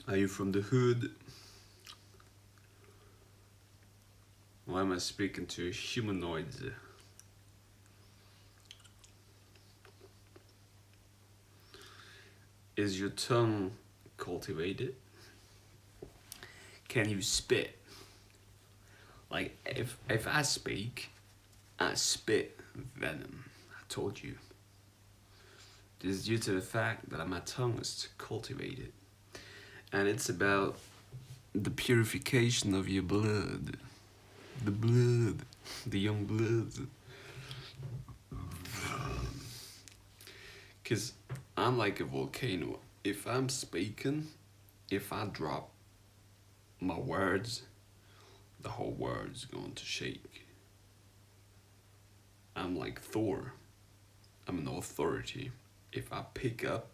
Are you from the hood? Why am I speaking to humanoids? Is your tongue cultivated? Can you spit? Like, if I speak, I spit venom. I told you. This is due to the fact that my tongue is cultivated. And it's about the purification of your blood. The blood. The young blood. Because I'm like a volcano. If I'm speaking, if I drop my words, the whole world's going to shake. I'm like Thor. I'm an authority. If I pick up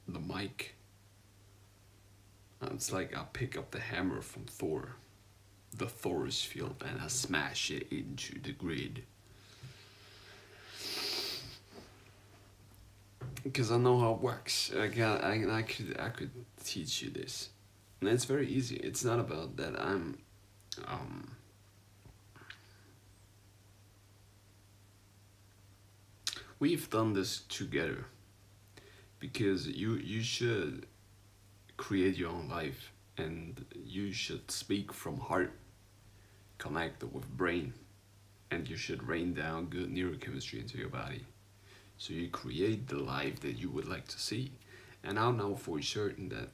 the mic, it's like I pick up the hammer from Thor, the Thor's field, and I smash it into the grid. Because I know how it works. I could teach you this, and it's very easy. It's not about that I'm we've done this together because you should create your own life, and you should speak from heart, connected with brain, and you should rain down good neurochemistry into your body, so you create the life that you would like to see. And I know for certain that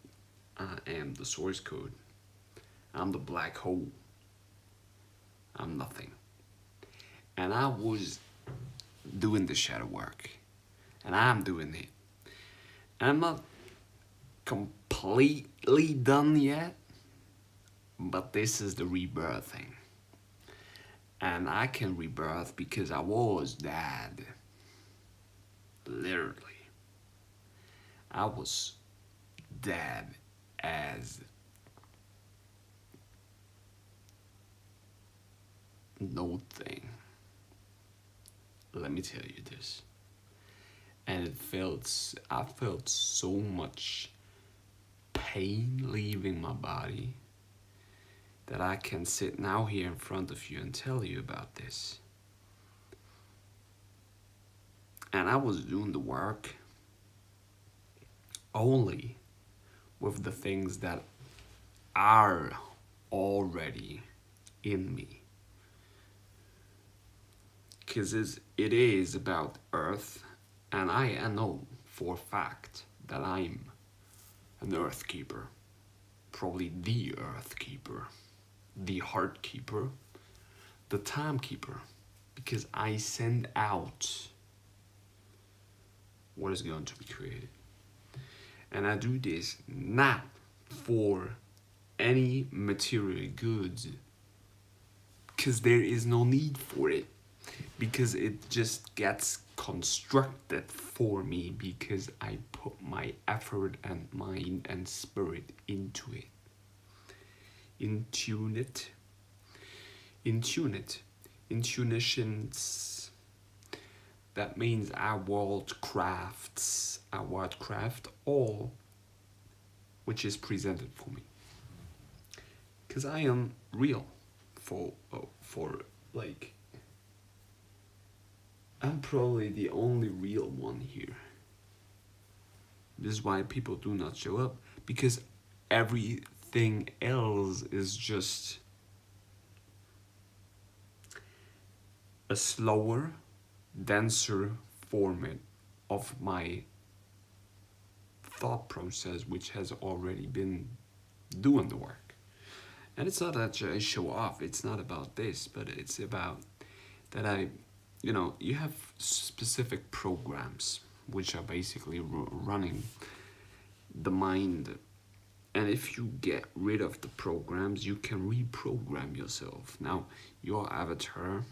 I am the source code. I'm the black hole. I'm nothing. And I was doing the shadow work, and I'm doing it. And I'm not completely done yet, but this is the rebirthing. And I can rebirth because I was dead. Literally. I was dead as no thing. Let me tell you this. And I felt so much pain leaving my body that I can sit now here in front of you and tell you about this. And I was doing the work only with the things that are already in me. Because it is about Earth, and I know for a fact that I'm an Earth Keeper. Probably the Earth Keeper, the Heart Keeper, the Time Keeper. Because I send out what is going to be created. And I do this not for any material goods, because there is no need for it. Because it just gets constructed for me because I put my effort and mind and spirit into it. Intune it. Intuitions. That means I world craft all which is presented for me. Because I am real for like, I'm probably the only real one here. This is why people do not show up, because everything else is just a slower, denser format of my thought process, which has already been doing the work. And it's not that I show off, it's not about this, but it's about that you have specific programs which are basically running the mind. And if you get rid of the programs, you can reprogram yourself. Now, your avatar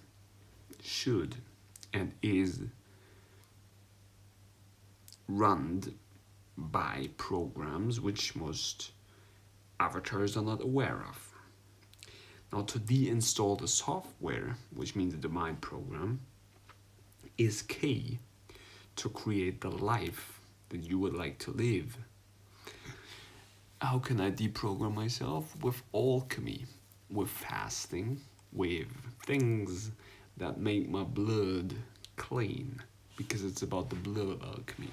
should and is run by programs which most avatars are not aware of. Now, to deinstall the software, which means the mind program, is key to create the life that you would like to live. How can I deprogram myself? With alchemy, with fasting, with things that make my blood clean, because it's about the blood alchemy.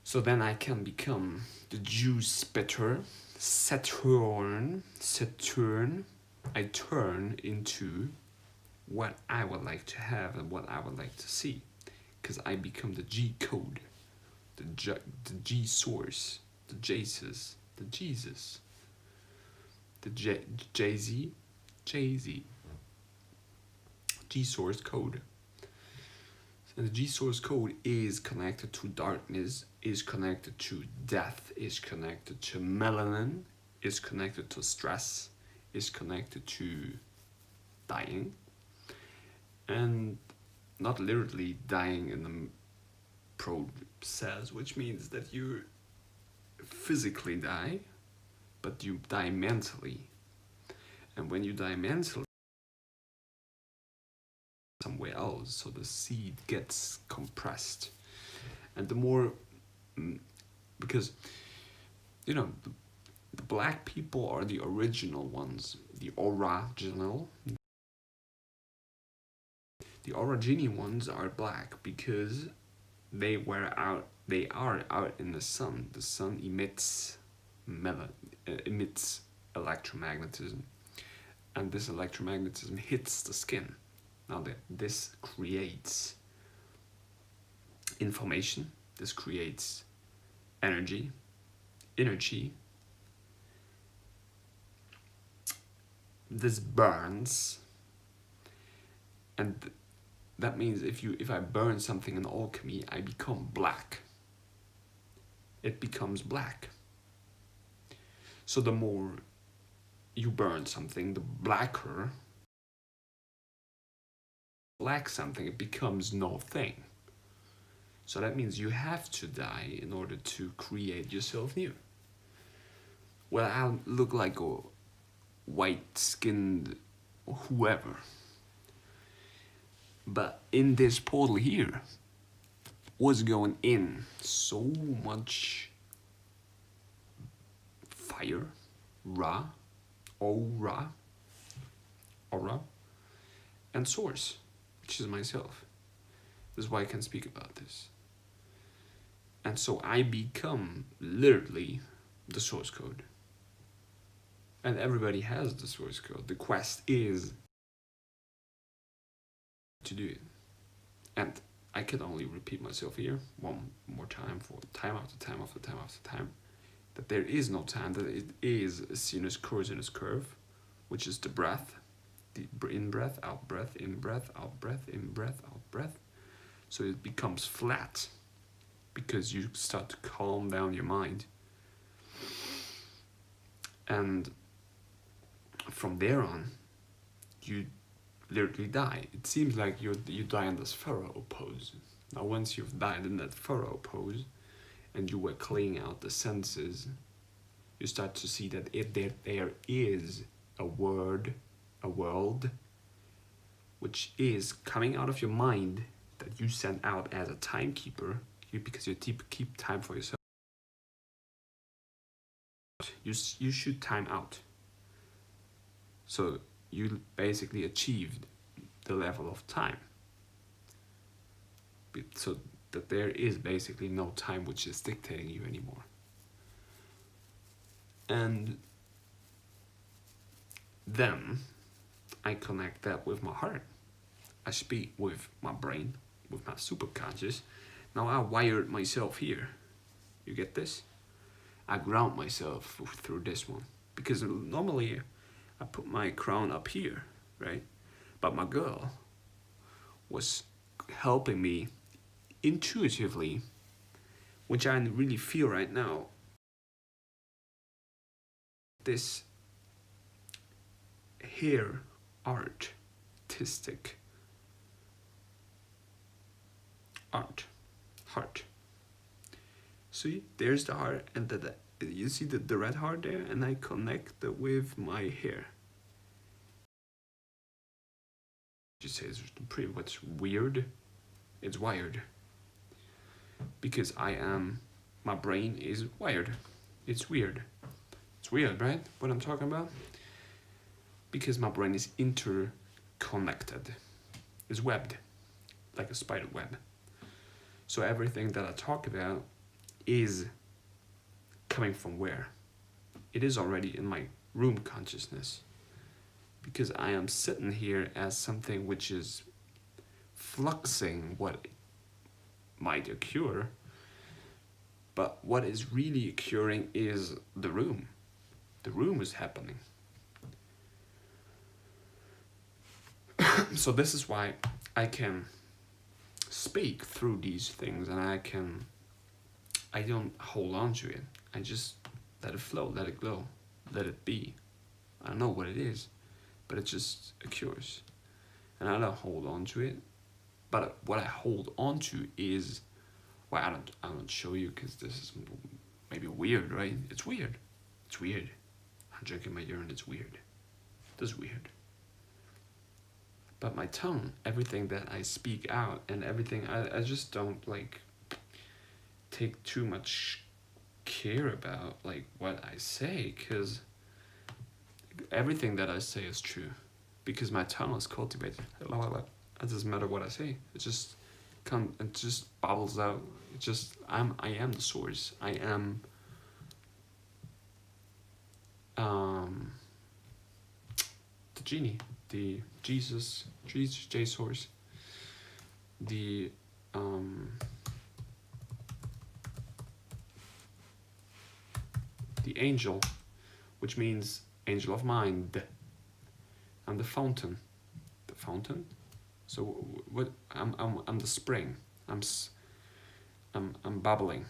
So then I can become the UsPitter, Saturn. I turn into what I would like to have and what I would like to see, because I become the G code, the G source, the Jesus, the Jesus, the Jay-Z, G source code. And the G source code is connected to darkness, is connected to death, is connected to melanin, is connected to stress, is connected to dying. And not literally dying in the probe says, which means that you physically die, but you die mentally. And when you die mentally, somewhere else, so the seed gets compressed. And the more, because, you know, the black people are the original ones, the original. The origini ones are black because they are out in the sun. The sun emits electromagnetism, and this electromagnetism hits the skin. Now this creates information, this creates energy, this burns, and that means if I burn something in alchemy, I become black. It becomes black. So the more you burn something, the blacker something, it becomes no thing. So that means you have to die in order to create yourself new. Well, I'll look like a white-skinned whoever. But in this portal here, what's going in? So much fire, aura, and source, which is myself. This is why I can speak about this. And so I become literally the source code. And everybody has the source code. The quest is to do it. And I can only repeat myself here one more time for time after time after time after time, that there is no time, that it is a sinus cosinus curve, which is the breath, the in breath, out breath, in breath, out breath, in breath, out breath. So it becomes flat because you start to calm down your mind. And from there on, you literally die. It seems like you die in this pharaoh pose. Now once you've died in that pharaoh pose and you were cleaning out the senses, you start to see that there is a world which is coming out of your mind that you sent out as a timekeeper, because you keep time for yourself. You should time out. So you basically achieved the level of time. So that there is basically no time which is dictating you anymore. And then I connect that with my heart. I speak with my brain, with my superconscious. Now I wired myself here. You get this? I ground myself through this one. Because normally I put my crown up here, right? But my girl was helping me intuitively, which I really feel right now. This hair artistic heart. See, there's the heart, and you see the red heart there, and I connect that with my hair. You say it's pretty much weird. It's wired because my brain is wired. It's weird. It's weird, right? What I'm talking about? Because my brain is interconnected. It's webbed, like a spider web. So everything that I talk about is coming from where? It is already in my room consciousness. Because I am sitting here as something which is fluxing what might occur, but what is really occurring is the room. The room is happening. So this is why I can speak through these things, and I don't hold on to it. I just let it flow, let it go, let it be. I don't know what it is, but it just occurs. And I don't hold on to it. But what I hold on to is, well, I don't show you because this is maybe weird, right? It's weird. It's weird. I'm drinking my urine, it's weird. This is weird. But my tongue, everything that I speak out and everything, I just don't like take too much care about like what I say, because everything that I say is true, because my tongue is cultivated. It doesn't matter what I say. It just it just bubbles out. It just I am the source. I am the genie, the Jesus, J source, the angel, which means angel of mind. I'm the fountain. The fountain. So what? I'm the spring. I'm bubbling.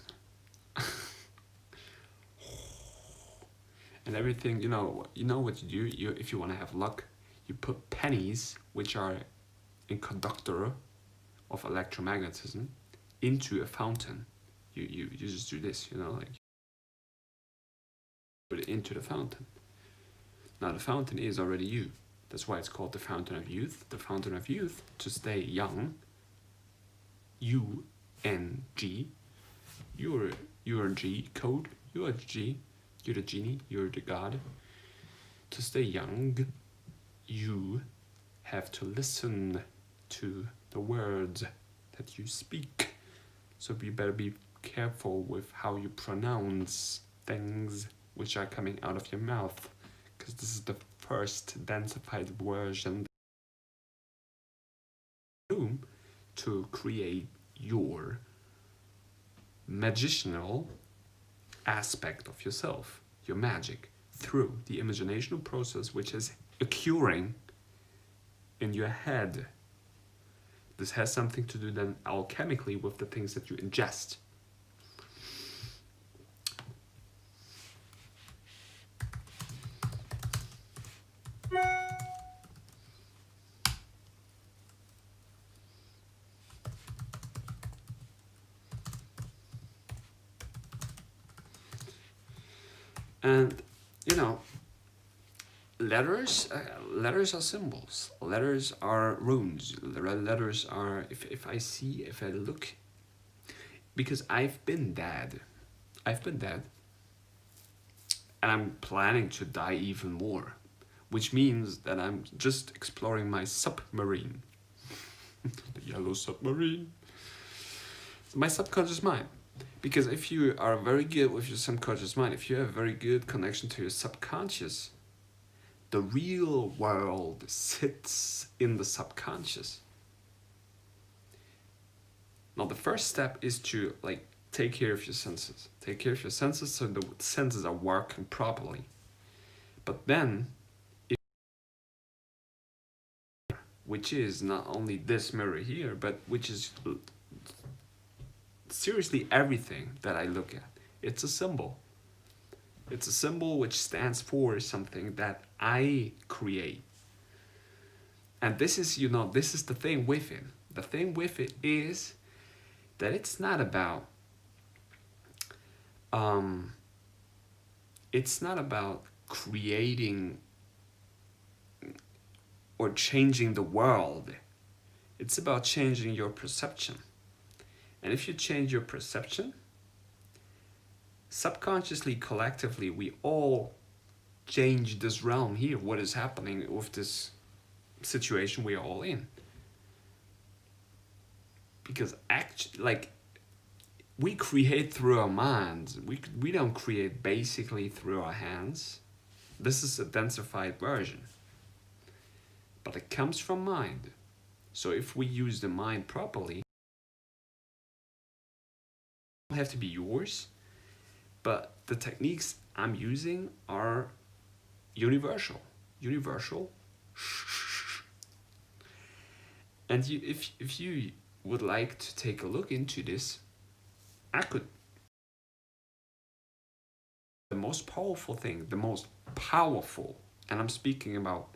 And everything, you know what you do. You, if you want to have luck, you put pennies, which are a conductor of electromagnetism, into a fountain. You just do this, like put it into the fountain. Now the fountain is already you. That's why it's called the fountain of youth. The fountain of youth, to stay young. U-N-G. You're G code. You are G. You're the genie. You're the god. To stay young, you have to listen to the words that you speak. So you better be careful with how you pronounce things which are coming out of your mouth, because this is the first densified version to create your magical aspect of yourself, your magic, through the imaginational process which is occurring in your head. This has something to do then alchemically with the things that you ingest. And letters are symbols. Letters are runes. Letters are, if I look, because I've been dead, and I'm planning to die even more, which means that I'm just exploring my submarine, the yellow submarine, my subconscious mind. Because if you are very good with your subconscious mind, if you have a very good connection to your subconscious, the real world sits in the subconscious. Now the first step is to take care of your senses. Take care of your senses so the senses are working properly. But then, which is not only this mirror here, but which is seriously everything that I look at. It's a symbol. It's a symbol which stands for something that I create. And this is the thing with it. The thing with it is that it's not about creating or changing the world. It's about changing your perception. And if you change your perception, subconsciously, collectively, we all change this realm here, what is happening with this situation we are all in. Because like, we create through our minds. We don't create basically through our hands. This is a densified version. But it comes from mind. So if we use the mind properly, it don't have to be yours, but the techniques I'm using are universal. Universal. And if you would like to take a look into this, I could. The most powerful thing, the most powerful, and I'm speaking about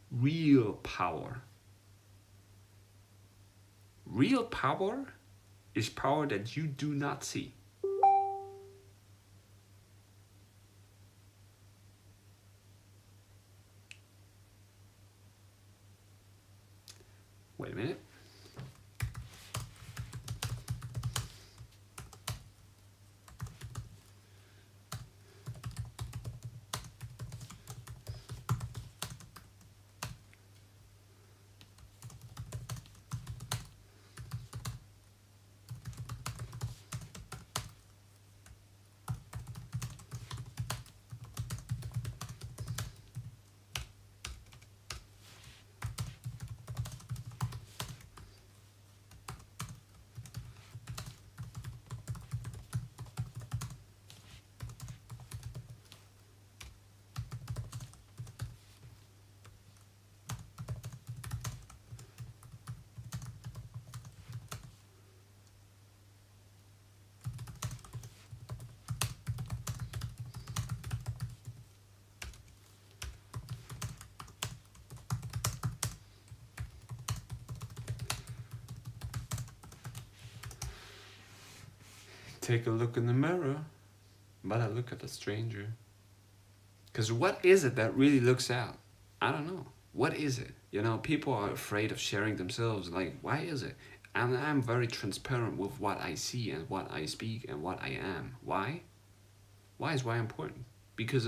real power. Real power is power that you do not see. Wait a minute. Take a look in the mirror, but I look at a stranger. Because what is it that really looks out? I don't know. What is it? You know, people are afraid of sharing themselves. Like, why is it? And I'm very transparent with what I see and what I speak and what I am. Why? Why is why important? Because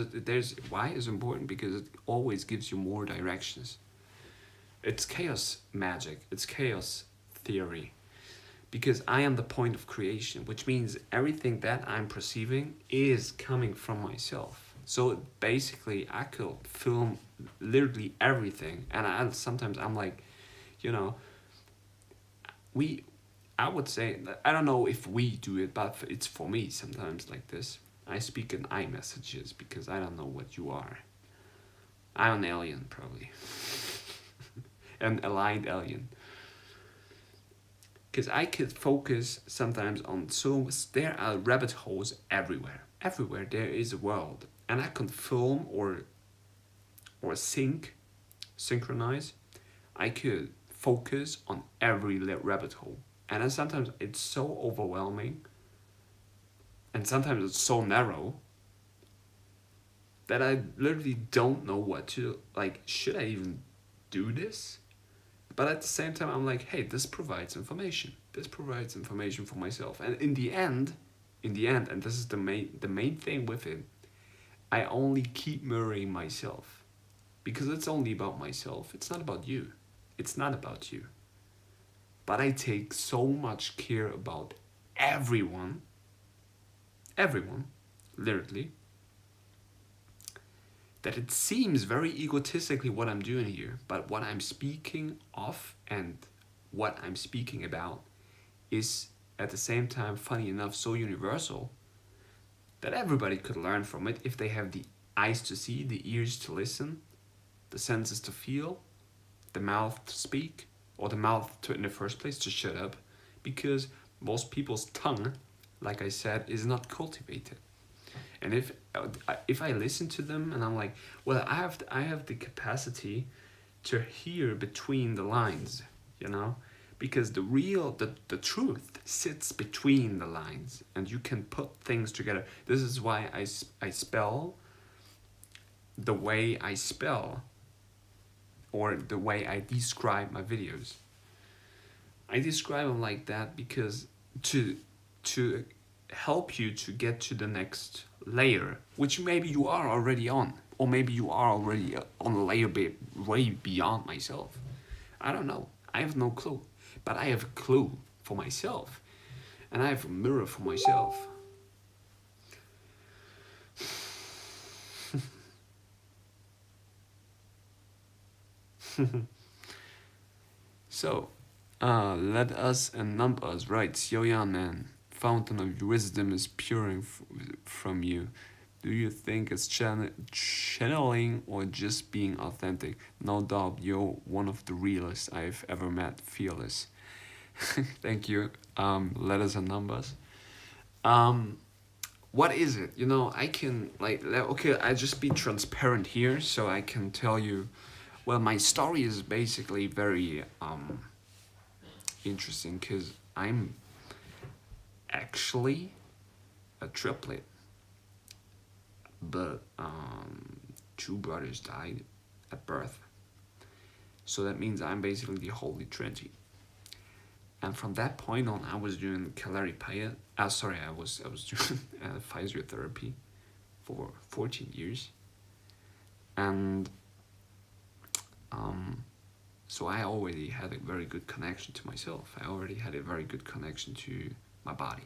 why is important? Because it always gives you more directions. It's chaos magic. It's chaos theory. Because I am the point of creation, which means everything that I'm perceiving is coming from myself. So basically, I could film literally everything, and sometimes I'm like, you know, I would say, I don't know if we do it, but it's for me sometimes like this. I speak in iMessages because I don't know what you are. I'm an alien, probably. An aligned alien. Because I could focus sometimes on, so there are rabbit holes everywhere. Everywhere there is a world. And I can film or synchronize. I could focus on every rabbit hole. And then sometimes it's so overwhelming. And sometimes it's so narrow that I literally don't know what to, like, should I even do this? But at the same time, I'm like, hey, this provides information. This provides information for myself. And in the end, and this is the main thing with it, I only keep mirroring myself. Because it's only about myself. It's not about you. It's not about you. But I take so much care about everyone, literally, that it seems very egotistically what I'm doing here, but what I'm speaking of and what I'm speaking about is at the same time, funny enough, so universal that everybody could learn from it if they have the eyes to see, the ears to listen, the senses to feel, the mouth to speak, or the mouth to, in the first place, to shut up, because most people's tongue, like I said, is not cultivated. And if I listen to them and I'm like, well, I have the capacity to hear between the lines, you know, because the truth sits between the lines, and you can put things together. This is why I spell the way I spell, or the way I describe my videos. I describe them like that because to help you to get to the next layer, which maybe you are already on, or maybe you are already on a layer way beyond myself. I don't know. I have no clue. But I have a clue for myself. And I have a mirror for myself. So, let us and numbers, right? Xiaoyan man, fountain of wisdom is pouring from you. Do you think it's channeling or just being authentic? No doubt you're one of the realest I've ever met, fearless. Thank you. Letters and numbers. Um, what is it? You know, I can okay, I just be transparent here, so I can tell you. Well, my story is basically very interesting because I'm actually a triplet, but two brothers died at birth. So that means I'm basically the Holy Trinity. And from that point on, I was doing Calaripaia. I was doing physiotherapy for 14 years, and so I already had a very good connection to myself. I already had a very good connection to my body.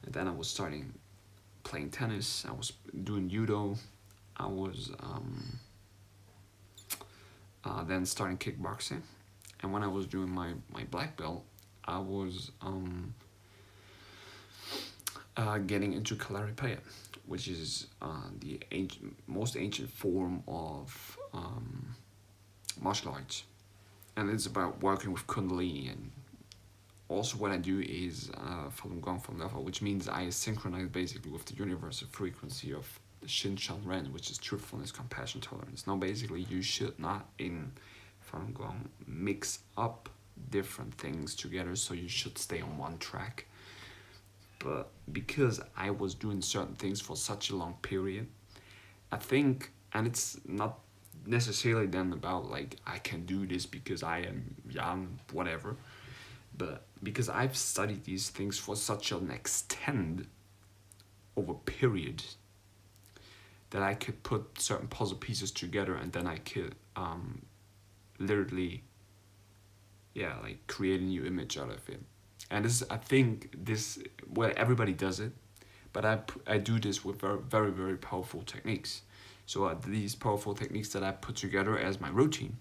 And then I was starting playing tennis. I was doing judo. I was then starting kickboxing. And when I was doing my black belt, I was getting into Calaripaia, which is the most ancient form of martial arts. And it's about working with Kundalini. And also what I do is Falun Gong from level, which means I synchronize basically with the universal frequency of the Shin Shan Ren, which is truthfulness, compassion, tolerance. Now basically you should not in Falun Gong mix up different things together, so you should stay on one track. But because I was doing certain things for such a long period, I think, and it's not necessarily then about like I can do this because I am young, whatever, but because I've studied these things for such an extent over period that I could put certain puzzle pieces together, and then I could literally like create a new image out of it. And this, I think this, well, everybody does it, but I do this with very, very, very powerful techniques. So these powerful techniques that I put together as my routine,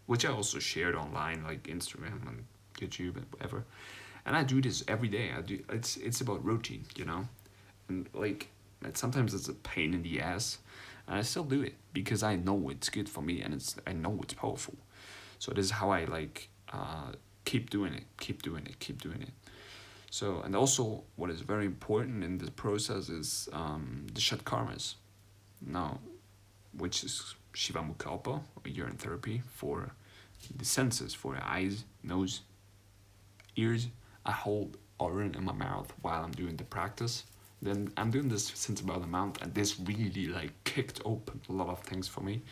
which I also shared online, like Instagram and YouTube and whatever. And I do this every day. It's about routine, you know, and like sometimes it's a pain in the ass, and I still do it because I know it's good for me, and I know it's powerful. So this is how I like keep doing it. So, and also what is very important in this process is the Shat Karmas. Now, which is Shiva Mukalpa, or urine therapy for the senses, for the eyes, nose, ears. I hold Orin in my mouth while I'm doing the practice. Then I'm doing this since about a month, and this really like kicked open a lot of things for me.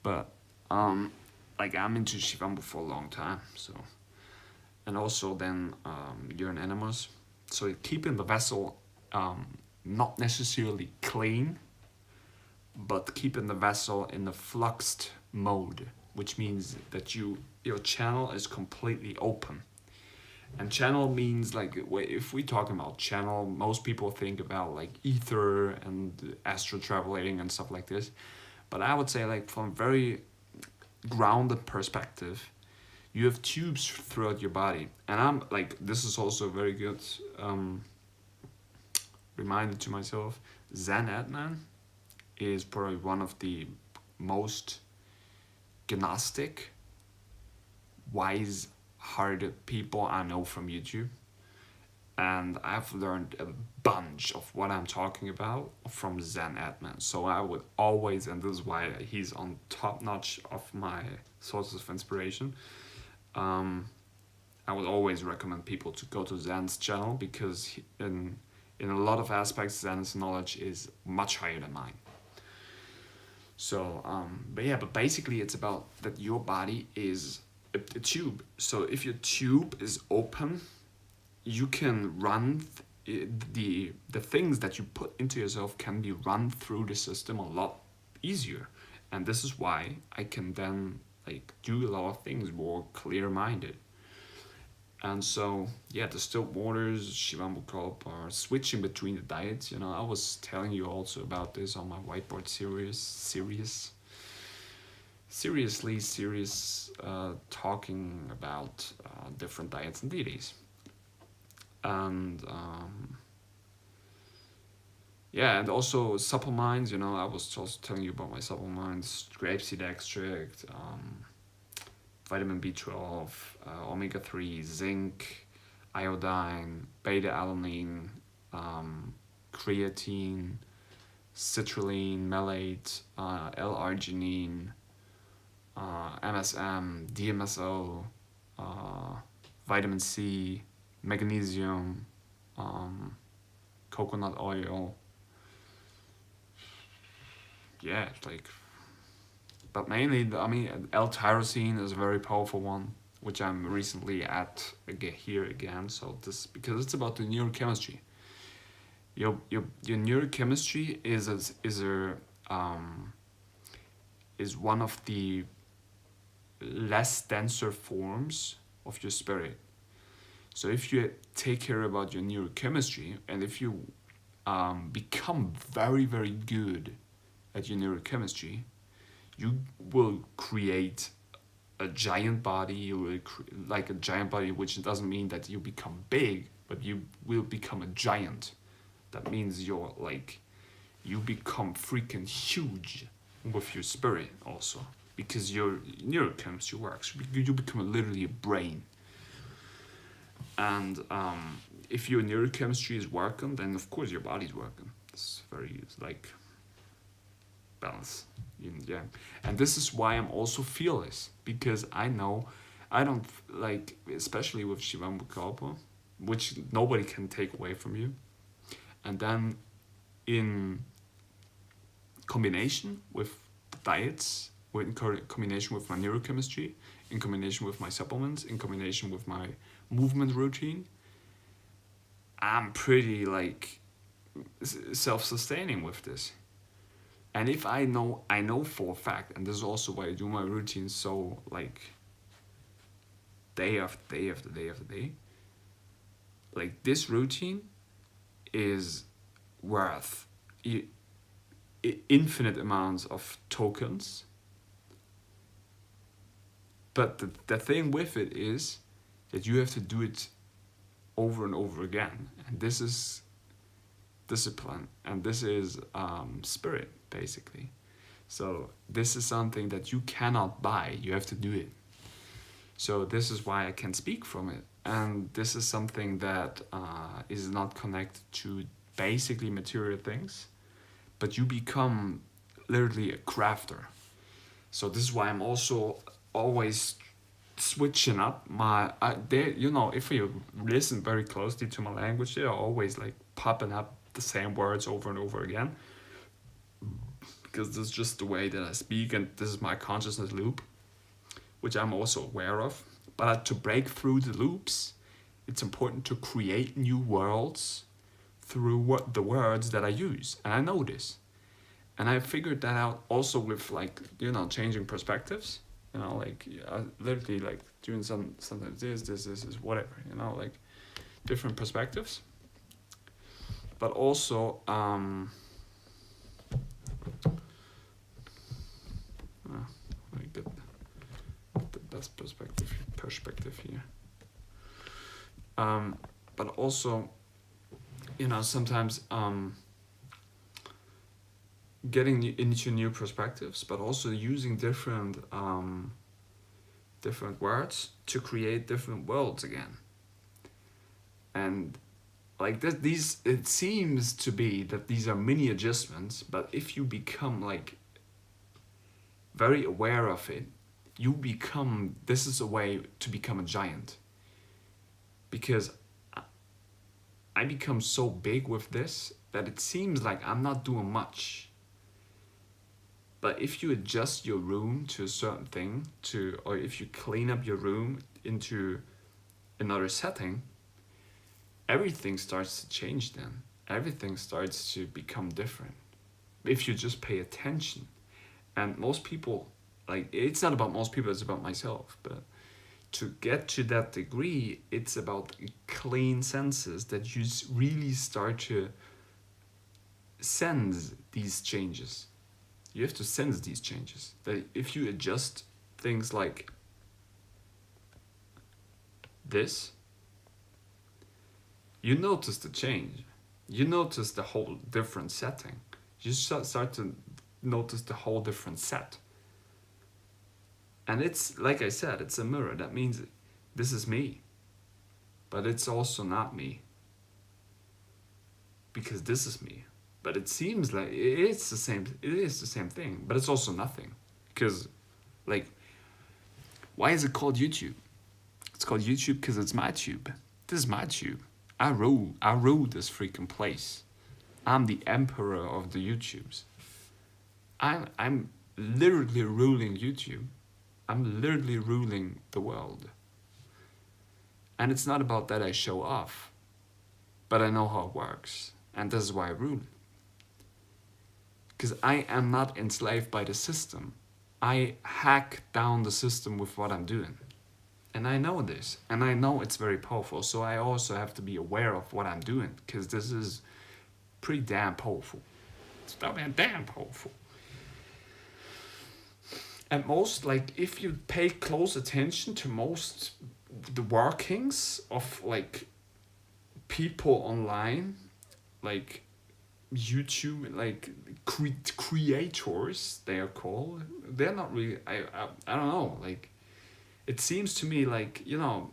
But like I'm into Shivambu for a long time, so. And also then urine enemas. So keeping the vessel not necessarily clean, but keeping the vessel in the fluxed mode, which means that your channel is completely open. And channel means like, if we talk about channel, most people think about like ether and astral traveling and stuff like this. But I would say like from a very grounded perspective, you have tubes throughout your body. And I'm like, this is also a very good reminder to myself. Zen Atman is probably one of the most gnostic, wise-hearted people I know from YouTube. And I've learned a bunch of what I'm talking about from Zen Atman. So I would always, and this is why he's on top notch of my sources of inspiration, I would always recommend people to go to Zen's channel, because in a lot of aspects Zen's knowledge is much higher than mine. So but basically it's about that your body is a tube. So if your tube is open, you can run the things that you put into yourself can be run through the system a lot easier. And this is why I can then like do a lot of things more clear-minded. And so, yeah, distilled waters, Shivambu Culp are switching between the diets. You know, I was telling you also about this on my whiteboard seriously serious talking about different diets and deities. And yeah, and also supplements, you know, I was also telling you about my supplements, grapeseed extract, vitamin B12, omega-3, zinc, iodine, beta-alanine, creatine, citrulline, malate, L-arginine, MSM, DMSO, vitamin C, magnesium, coconut oil. Yeah, it's like, but mainly, I mean, L-tyrosine is a very powerful one, which I'm recently at here again. So this, because it's about the neurochemistry. Your neurochemistry is one of the less denser forms of your spirit. So if you take care about your neurochemistry, and if you become very, very good at your neurochemistry, you will create a giant body. You will like a giant body, which doesn't mean that you become big, but you will become a giant. That means you're like, you become freaking huge with your spirit also, because your neurochemistry works. You become literally a brain. And if your neurochemistry is working, then of course your body's working. It's like balance. Yeah. And this is why I'm also fearless, because I know I don't like, especially with Shivambu Kalpa, which nobody can take away from you. And then in combination with the diets, in combination with my neurochemistry, in combination with my supplements, in combination with my movement routine, I'm pretty like self-sustaining with this. And if I know for a fact, and this is also why I do my routine so like day after day after day after day, like this routine is worth infinite amounts of tokens. But the thing with it is that you have to do it over and over again. And this is discipline, and this is spirit, basically. So this is something that you cannot buy. You have to do it. So this is why I can speak from it. And this is something that is not connected to basically material things, but you become literally a crafter. So this is why I'm also always switching up my if you listen very closely to my language, they're always like popping up the same words over and over again, because this is just the way that I speak, and this is my consciousness loop, which I'm also aware of. But to break through the loops, it's important to create new worlds through the words that I use. And I know this. And I figured that out also with like, changing perspectives. Like literally like doing sometimes this is whatever, like different perspectives. But also, let me get the best perspective here. But also, sometimes getting into new perspectives, but also using different words to create different worlds again. And like these, it seems to be that these are mini adjustments, but if you become like very aware of it, this is a way to become a giant. Because I become so big with this that it seems like I'm not doing much. But if you adjust your room to a certain thing, or if you clean up your room into another setting, everything starts to change then. Everything starts to become different if you just pay attention. And most people, like, it's not about most people, it's about myself, but to get to that degree, it's about clean senses that you really start to sense these changes. You have to sense these changes. That if you adjust things like this, you notice the change. You notice the whole different setting. You start to notice the whole different set. And it's, like I said, it's a mirror. That means this is me. But it's also not me. Because this is me. But it seems like it is the same thing. But it's also nothing. Because, like, why is it called YouTube? It's called YouTube because it's my tube. This is my tube. I rule this freaking place. I'm the emperor of the YouTubes. I'm literally ruling YouTube. I'm literally ruling the world. And it's not about that I show off, but I know how it works. And this is why I rule. Because I am not enslaved by the system. I hack down the system with what I'm doing. And I know this. And I know it's very powerful. So I also have to be aware of what I'm doing. Because this is pretty damn powerful. It's damn powerful. And most, like, if you pay close attention to most the workings of, like, people online, like YouTube, like creators, they are called. They're not really. I don't know. Like, it seems to me like, you know,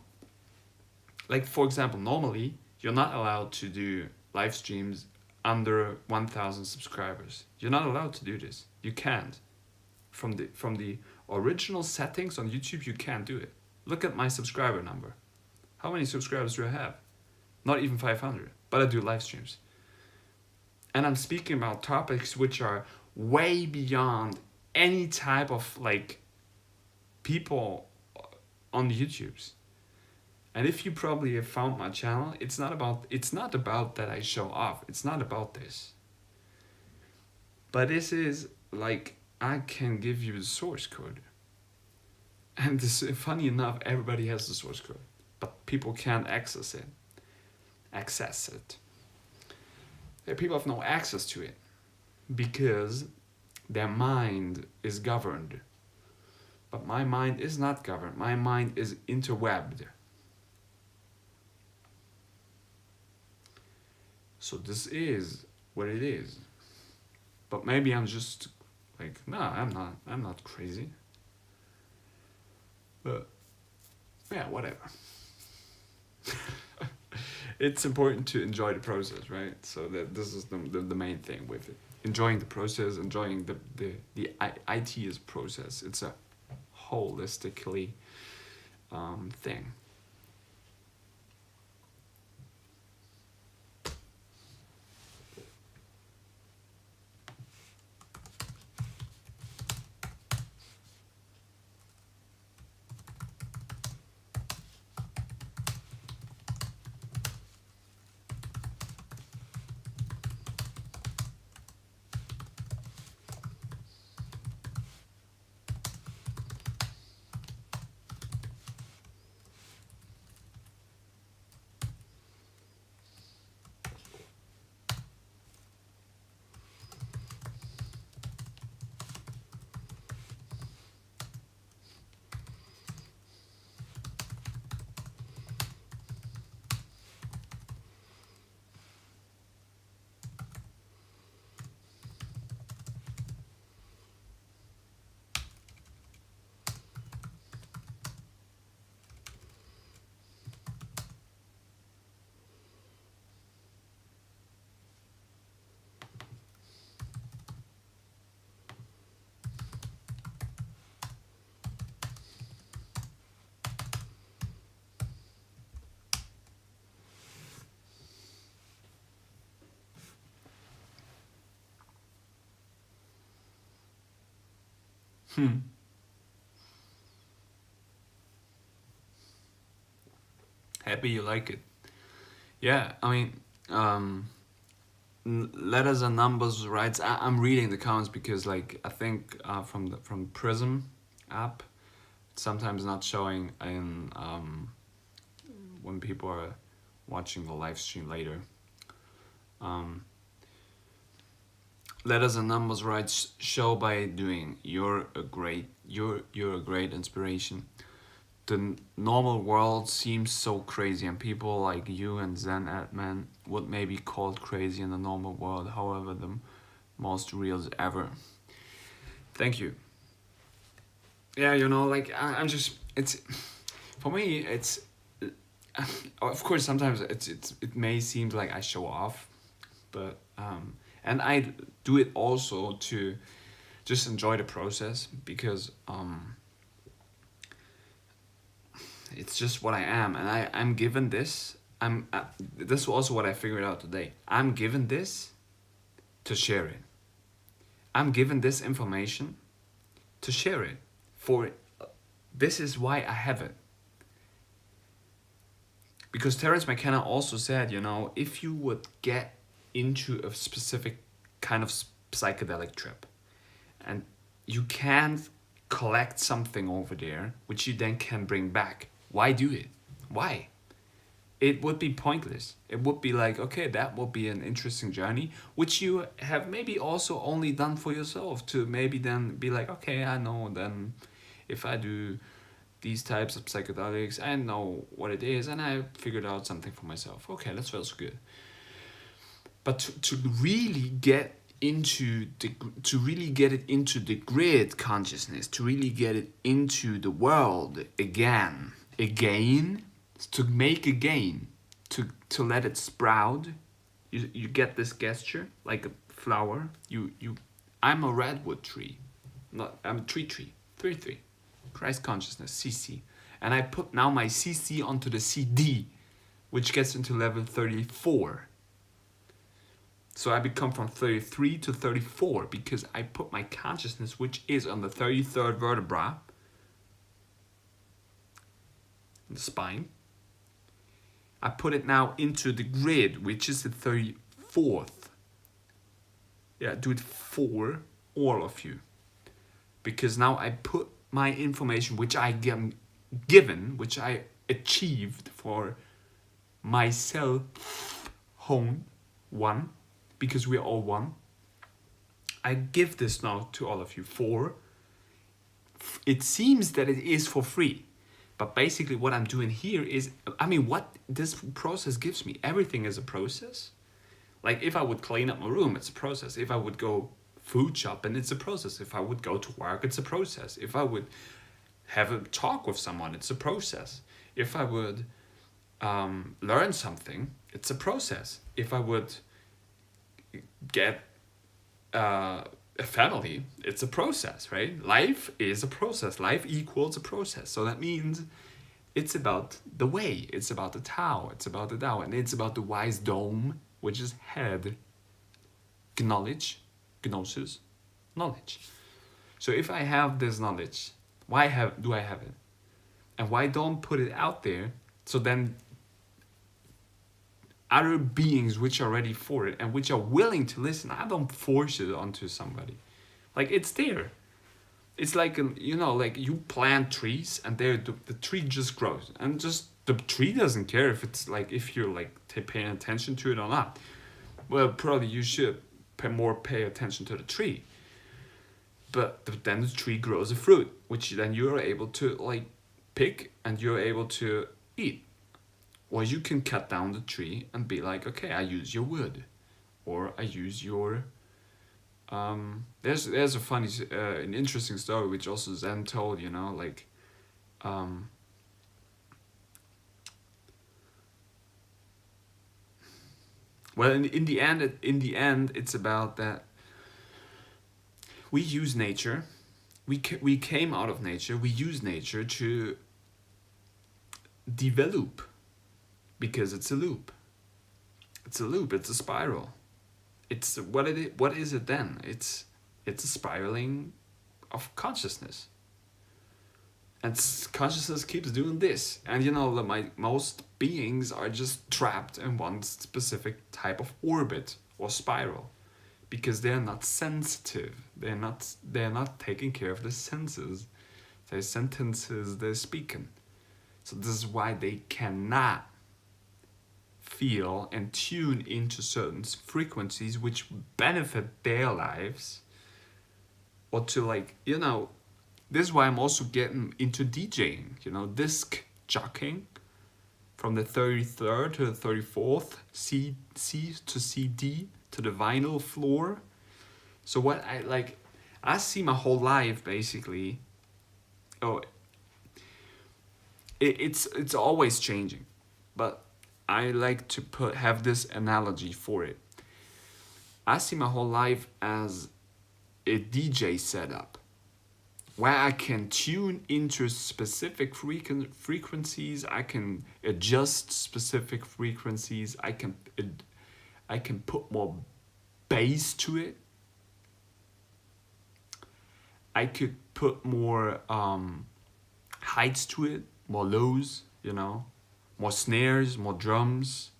like, for example, normally you're not allowed to do live streams under 1,000 subscribers. You're not allowed to do this. You can't. From the original settings on YouTube, you can't do it. Look at my subscriber number. How many subscribers do I have? Not even 500. But I do live streams. And I'm speaking about topics which are way beyond any type of, like, people on the YouTubes. And if you probably have found my channel, it's not about that I show off. It's not about this. But this is, like, I can give you the source code. And this, funny enough, everybody has the source code. But people can't access it. People have no access to it. Because their mind is governed. But my mind is not governed. My mind is interwebbed. So this is what it is. But maybe I'm just like, no, I'm not crazy. But yeah, whatever. It's important to enjoy the process, right? So that this is the main thing with it. Enjoying the process, enjoying the IT's process. It's a holistically thing. Happy you like it. Yeah, I mean, letters and numbers, right? I'm reading the comments because, like, I think from Prism app, it's sometimes not showing in when people are watching the live stream later. Letters and numbers, right? Show by doing. You're a great inspiration. The normal world seems so crazy, and people like you and Zen Adman would maybe called crazy in the normal world. However, the most real ever. Thank you. Yeah, you know, like I'm just it's for me it's of course sometimes it may seem like I show off, but and I do it also to just enjoy the process because it's just what I am, and I'm given this. This is also what I figured out today. I'm given this to share it. I'm given this information to share it. For this is why I have it. Because Terence McKenna also said, you know, if you would get into a specific kind of psychedelic trip, and you can't collect something over there, which you then can bring back, why do it? Why? It would be pointless. It would be like, okay, that will be an interesting journey, which you have maybe also only done for yourself to maybe then be like, okay, I know then if I do these types of psychedelics, I know what it is and I figured out something for myself. Okay, that feels good. But to really get into to really get it into the grid consciousness, to really get it into the world again, to make again, to let it sprout. You get this gesture like a flower. I'm a redwood tree, I'm a tree. 3 Christ consciousness, CC, and I put now my CC onto the CD, which gets into level 34. So I become from 33 to 34 because I put my consciousness, which is on the 33rd vertebra, the spine. I put it now into the grid, which is the 34th. Yeah, do it for all of you. Because now I put my information, which I am given, which I achieved for myself, home, one, because we're all one. I give this now to all of you for, it seems that it is for free. But basically what I'm doing here is, I mean, what this process gives me, everything is a process. Like if I would clean up my room, it's a process. If I would go food shopping, it's a process. If I would go to work, it's a process. If I would have a talk with someone, it's a process. If I would learn something, it's a process. If I would get a family, it's a process, right? Life is a process. Life equals a process. So that means it's about the way, it's about the Tao, it's about the Tao, and it's about the wise dome, which is head, knowledge, gnosis, knowledge. So if I have this knowledge, why do I have it? And why don't put it out there so then other beings which are ready for it and which are willing to listen, I don't force it onto somebody. Like it's there. It's like, you know, like you plant trees and the tree just grows. And just the tree doesn't care if it's like, if you're like paying attention to it or not. Well, probably you should pay attention to the tree. But then the tree grows a fruit, which then you're able to like pick and you're able to eat. Or you can cut down the tree and be like, okay, I use your wood, or I use your. There's a funny, an interesting story which also Zen told. You know, like. Well, in the end, it's about that. We use nature. We came out of nature. We use nature to develop. Because it's a loop. It's a loop, it's a spiral. It's what is it then? It's a spiraling of consciousness. And consciousness keeps doing this. And you know that most beings are just trapped in one specific type of orbit or spiral, because they're not sensitive. They're not taking care of the senses. Their sentences they're speaking. So this is why they cannot feel and tune into certain frequencies which benefit their lives, or to, like, you know, this is why I'm also getting into DJing, you know, disc jockeying from the 33rd to the 34th, C to CD to the vinyl floor. So what I see my whole life basically, it's always changing, but I like to have this analogy for it. I see my whole life as a DJ setup, where I can tune into specific frequencies. I can adjust specific frequencies. I can put more bass to it. I could put more heights to it, more lows, you know, more snares, more drums,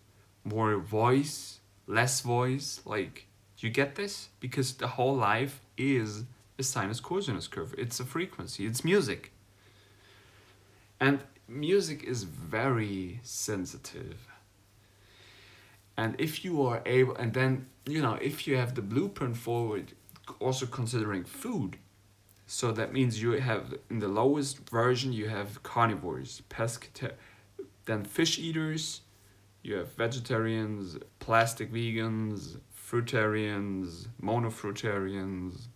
more voice, less voice. Like, you get this? Because the whole life is a sinus cosinus curve. It's a frequency. It's music. And music is very sensitive. And if you are able, and then, you know, if you have the blueprint forward, also considering food, so that means you have, in the lowest version, you have carnivores, then fish eaters, you have vegetarians, plastic vegans, fruitarians, monofruitarians,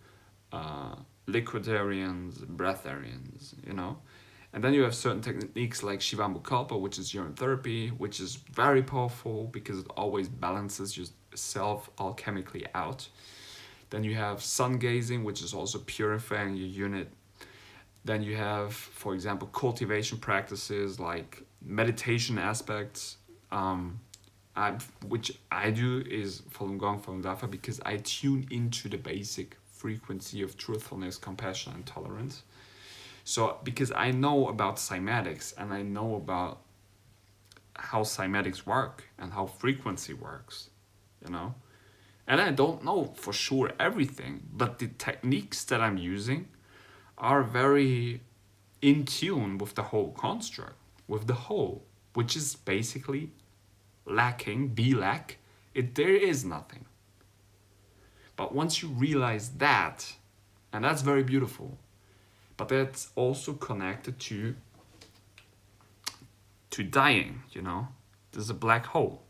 liquidarians, breatharians, you know. And then you have certain techniques like Shivambukalpa, which is urine therapy, which is very powerful because it always balances yourself alchemically out. Then you have sun gazing, which is also purifying your unit. Then you have, for example, cultivation practices like meditation aspects, which I do is Falun Gong, Falun Dafa, because I tune into the basic frequency of truthfulness, compassion, and tolerance. So because I know about cymatics and I know about how cymatics work and how frequency works, you know. And I don't know for sure everything, but the techniques that I'm using are very in tune with the whole construct, with the whole, which is basically lacking, there is nothing. But once you realize that, and that's very beautiful, but that's also connected to dying, you know. There's a black hole.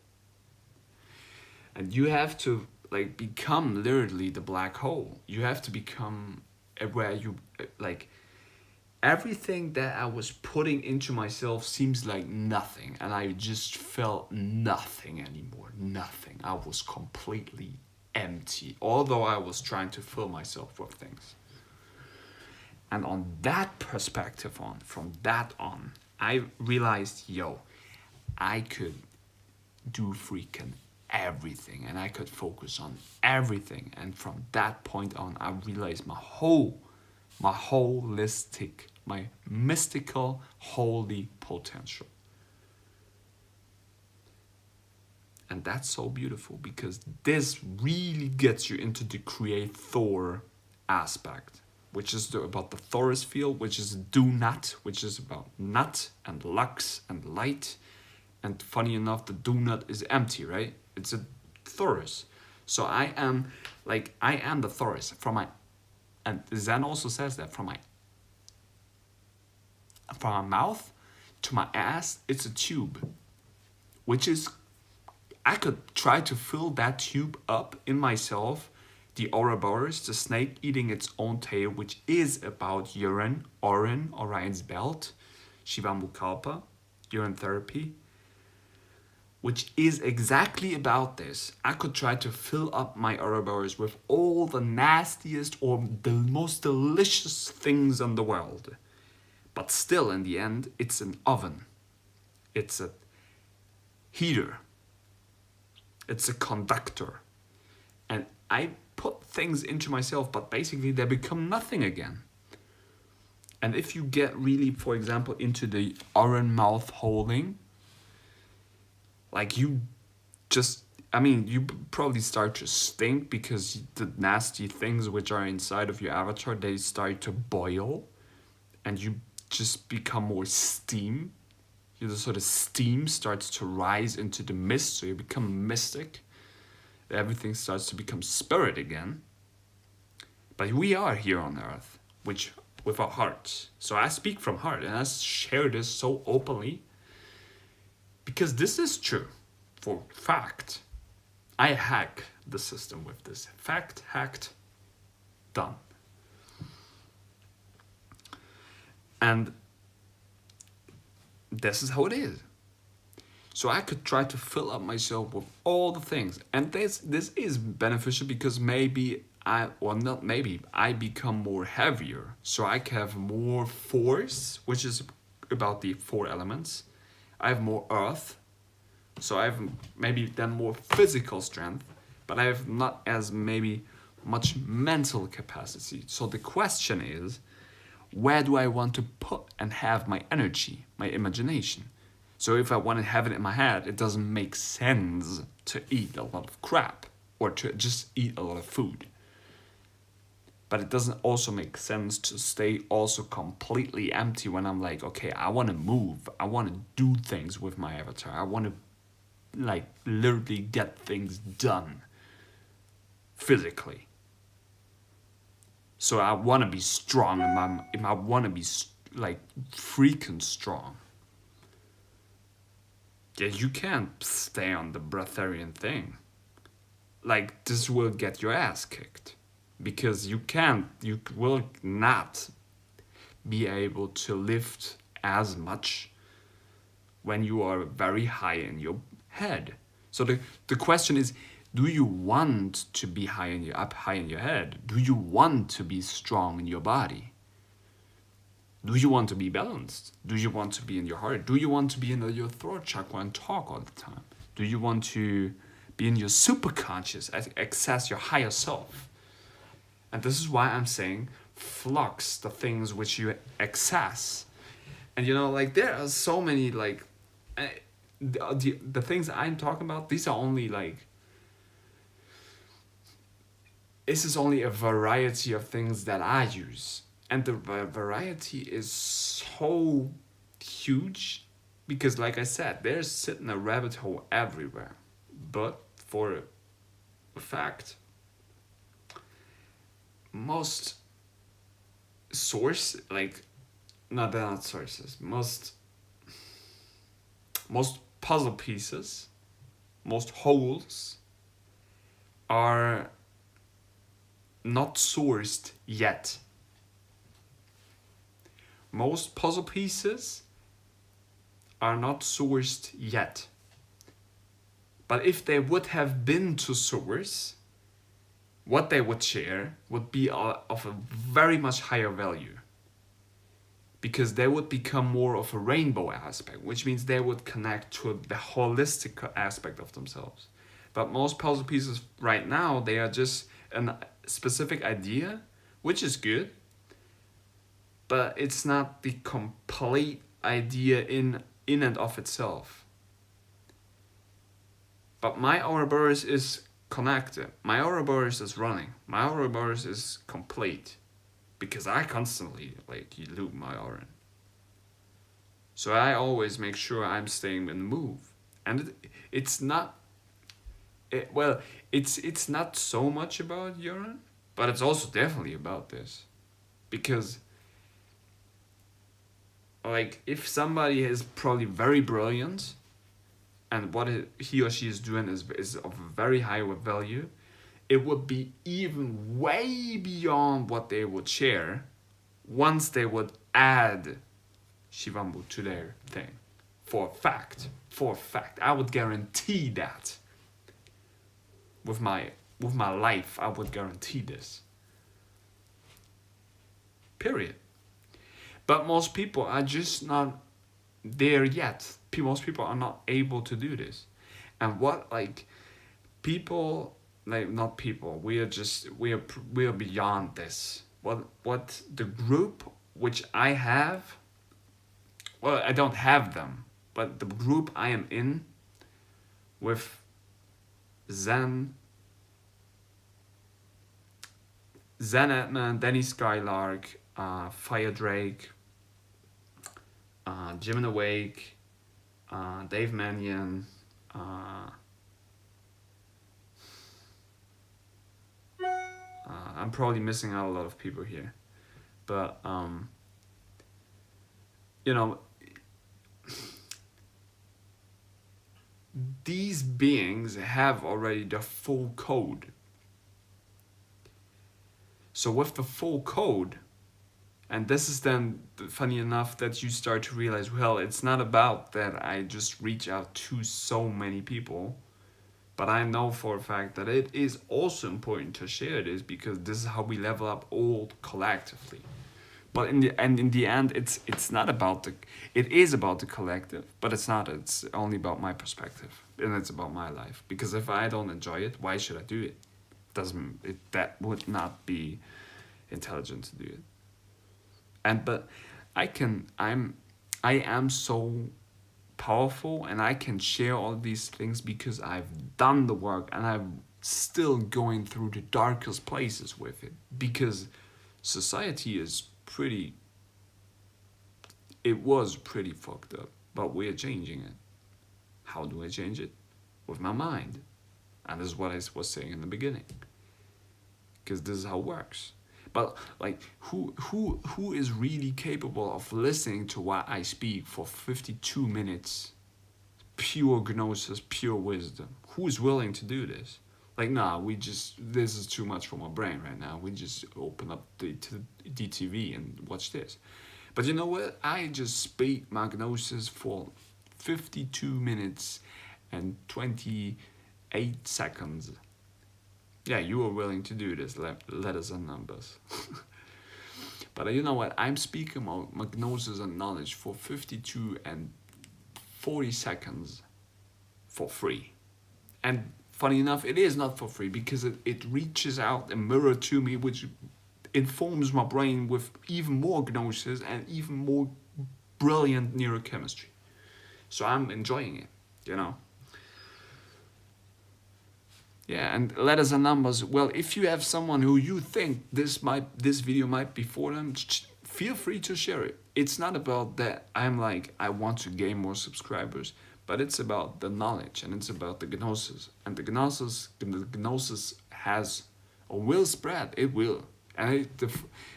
And you have to become literally the black hole. You have to become where you, everything that I was putting into myself seems like nothing. And I just felt nothing anymore. Nothing. I was completely empty. Although I was trying to fill myself with things. And on that perspective from that on, I realized, I could do freaking everything and I could focus on everything. And from that point on, I realized my holistic, my mystical, holy potential. And that's so beautiful because this really gets you into the creator aspect, which is about the Thoris field, which is do not, which is about nut and lux and light. And funny enough, the do not is empty, right? It's a Thoris. So I am the Thoris and Zen also says that from my mouth to my ass, it's a tube, which is, I could try to fill that tube up in myself. The Ouroboros, the snake eating its own tail, which is about urine, Orion's belt, Shivambukalpa, urine therapy, which is exactly about this. I could try to fill up my Ouroboros with all the nastiest or the most delicious things in the world. But still, in the end, it's an oven. It's a heater. It's a conductor. And I put things into myself, but basically they become nothing again. And if you get really, for example, into the orange mouth holding, like you just, I mean, you probably start to stink because the nasty things which are inside of your avatar, they start to boil and you just become more steam. The sort of steam starts to rise into the mist, so you become mystic. Everything starts to become spirit again. But we are here on earth, which with our hearts. So I speak from heart and I share this so openly because this is true for fact. I hack the system with this. Fact, hacked, done. And this is how it is. So I could try to fill up myself with all the things. And this is beneficial because maybe I become more heavier. So I can have more force, which is about the 4 elements. I have more earth. So I have maybe then more physical strength, but I have not as maybe much mental capacity. So the question is, where do I want to put and have my energy, my imagination? So if I want to have it in my head, it doesn't make sense to eat a lot of crap or to just eat a lot of food. But it doesn't also make sense to stay also completely empty when I'm like, okay, I want to move. I want to do things with my avatar. I want to like literally get things done physically. So I want to be strong and I want to be like freaking strong. Yeah, you can't stay on the breatharian thing. Like, this will get your ass kicked. Because you will not be able to lift as much when you are very high in your head. So the question is, do you want to be high in your head? Do you want to be strong in your body? Do you want to be balanced? Do you want to be in your heart? Do you want to be in your throat chakra and talk all the time? Do you want to be in your superconscious, access your higher self? And this is why I'm saying flux the things which you access. And like there are so many like the things I'm talking about, these are only like, this is only a variety of things that I use. And the variety is so huge because, like I said, there's sitting a rabbit hole everywhere. But for a fact, most sources, like, no, they're not sources. Most puzzle pieces, most holes are not sourced yet. Most puzzle pieces are not sourced yet. But if they would have been to source, what they would share would be of a very much higher value. Because they would become more of a rainbow aspect, which means they would connect to the holistic aspect of themselves. But most puzzle pieces right now, they are just a specific idea, which is good, but it's not the complete idea in and of itself. But my Ouroboros is connected. My Ouroboros is running. My Ouroboros is complete. Because I constantly loop my aura. So I always make sure I'm staying in the move. And it's not it's not so much about urine, but it's also definitely about this. Because like if somebody is probably very brilliant and what he or she is doing is of very high value, it would be even way beyond what they would share once they would add Shivambu to their thing. For a fact. I would guarantee that. With my life, I would guarantee this. Period. But most people are just not there yet. Most people are not able to do this. And what people, not people, we are beyond this. What the group which I have, well, I don't have them, but the group I am in with Zen Edman, Danny Skylark, Fire Drake, Jim and Awake, Dave Mannion, I'm probably missing out a lot of people here, but you know, these beings have already the full code. So with the full code, and this is then funny enough that you start to realize, well, it's not about that I just reach out to so many people, but I know for a fact that it is also important to share this, because this is how we level up all collectively. But in the end, it's not about it is about the collective, but it's not. It's only about my perspective, and it's about my life. Because if I don't enjoy it, why should I do it? That would not be intelligent to do it. But I am so powerful, and I can share all these things because I've done the work, and I'm still going through the darkest places with it, because society is it was pretty fucked up, but we're changing it. How do I change it? With my mind. And this is what I was saying in the beginning, because this is how it works. But like, who is really capable of listening to what I speak for 52 minutes, pure gnosis, pure wisdom? Who is willing to do this? Like, nah, this is too much for my brain right now. We just open up the DTV and watch this. But you know what? I just speak my gnosis for 52 minutes and 28 seconds. Yeah, you are willing to do this, letters and numbers. But you know what? I'm speaking my gnosis and knowledge for 52 and 40 seconds for free. And funny enough, it is not for free, because it reaches out a mirror to me, which informs my brain with even more gnosis and even more brilliant neurochemistry. So I'm enjoying it, you know. Yeah, and letters and numbers. Well, if you have someone who you think this video might be for them, feel free to share it. It's not about that I want to gain more subscribers, but it's about the knowledge, and it's about the gnosis. And the gnosis has, or will spread. It will. And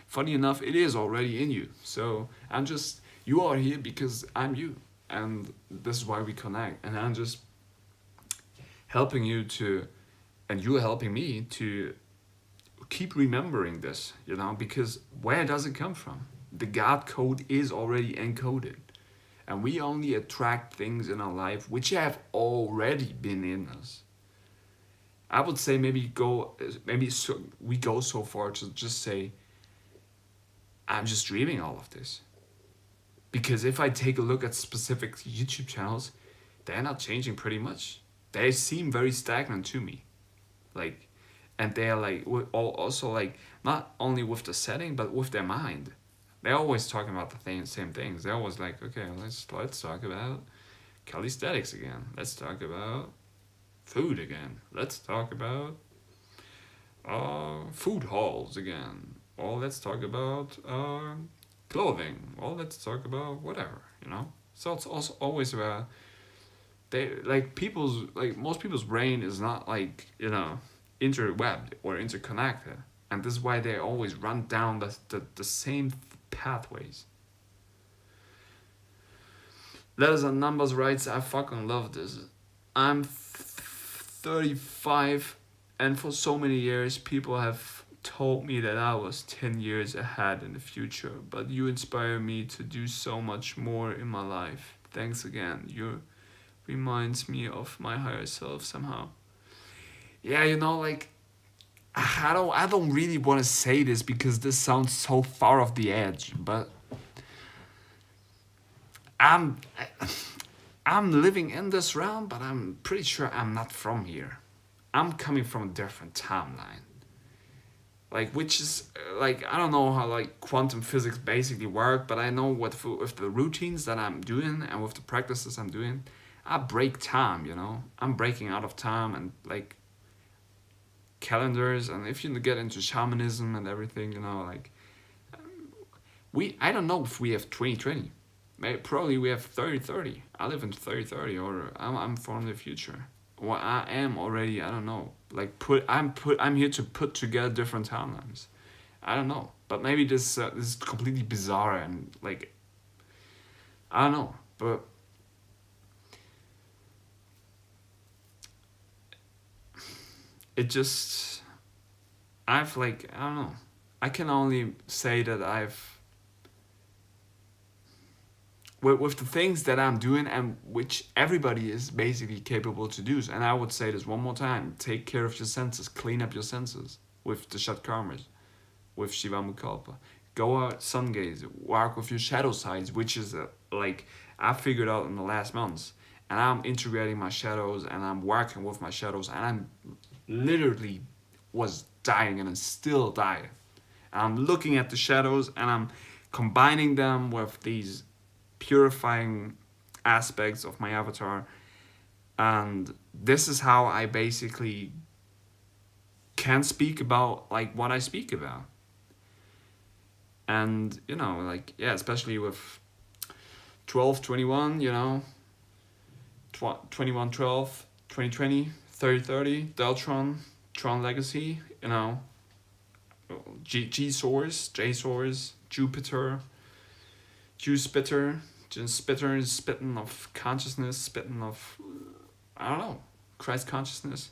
funny enough, it is already in you. So you are here because I'm you. And this is why we connect. And I'm just helping you and you're helping me to keep remembering this, you know, because where does it come from? The God code is already encoded. And we only attract things in our life which have already been in us. I would say we go so far to just say, I'm just dreaming all of this. Because if I take a look at specific YouTube channels, they're not changing pretty much. They seem very stagnant to me. Like, and they're like, also like, not only with the setting, but with their mind. They're always talking about the same things. They're always like, okay, let's talk about calisthenics again. Let's talk about food again. Let's talk about food halls again. Or let's talk about clothing. Or let's talk about whatever, you know? So it's also always about most people's brain is not like, you know, interwebbed or interconnected. And this is why they always run down the same pathways. Letters and numbers writes, I fucking love this. I'm 35, and for so many years people have told me that I was 10 years ahead in the future, but you inspire me to do so much more in my life. Thanks again. You reminds me of my higher self somehow. Yeah, you know, like, I don't really want to say this because this sounds so far off the edge, but I'm living in this realm, but I'm pretty sure I'm not from here. I'm coming from a different timeline. like, which is like, I don't know how like quantum physics basically work, but I know with the routines that I'm doing and with the practices I'm doing, I break time, you know. I'm breaking out of time and like calendars, and if you get into shamanism and everything, you know, like I don't know if we have 2020. Maybe, probably we have 3030. I live in 3030, or I'm from the future. Or I am already, I don't know. Like I'm here to put together different timelines. I don't know, but maybe this is completely bizarre and like I don't know, but it just I've like I don't know. I can only say that I've with the things that I'm doing and which everybody is basically capable to do. And I would say this one more time: take care of your senses, clean up your senses with the Shatkarmas, with Shivamukalpa. Go out, sun gaze, work with your shadow sides, which is like I figured out in the last months. And I'm integrating my shadows and I'm working with my shadows, and I'm literally was dying and I'm still dying. And I'm looking at the shadows and I'm combining them with these purifying aspects of my avatar, and this is how I basically can speak about like what I speak about. And you know, like, yeah, especially with 1221, you know, 2112, 2020, 3030, Deltron, Tron Legacy, you know, G-Source, J-Source, UsPitter, UsPitter. Just spitting of consciousness, spitting of, I don't know, Christ consciousness.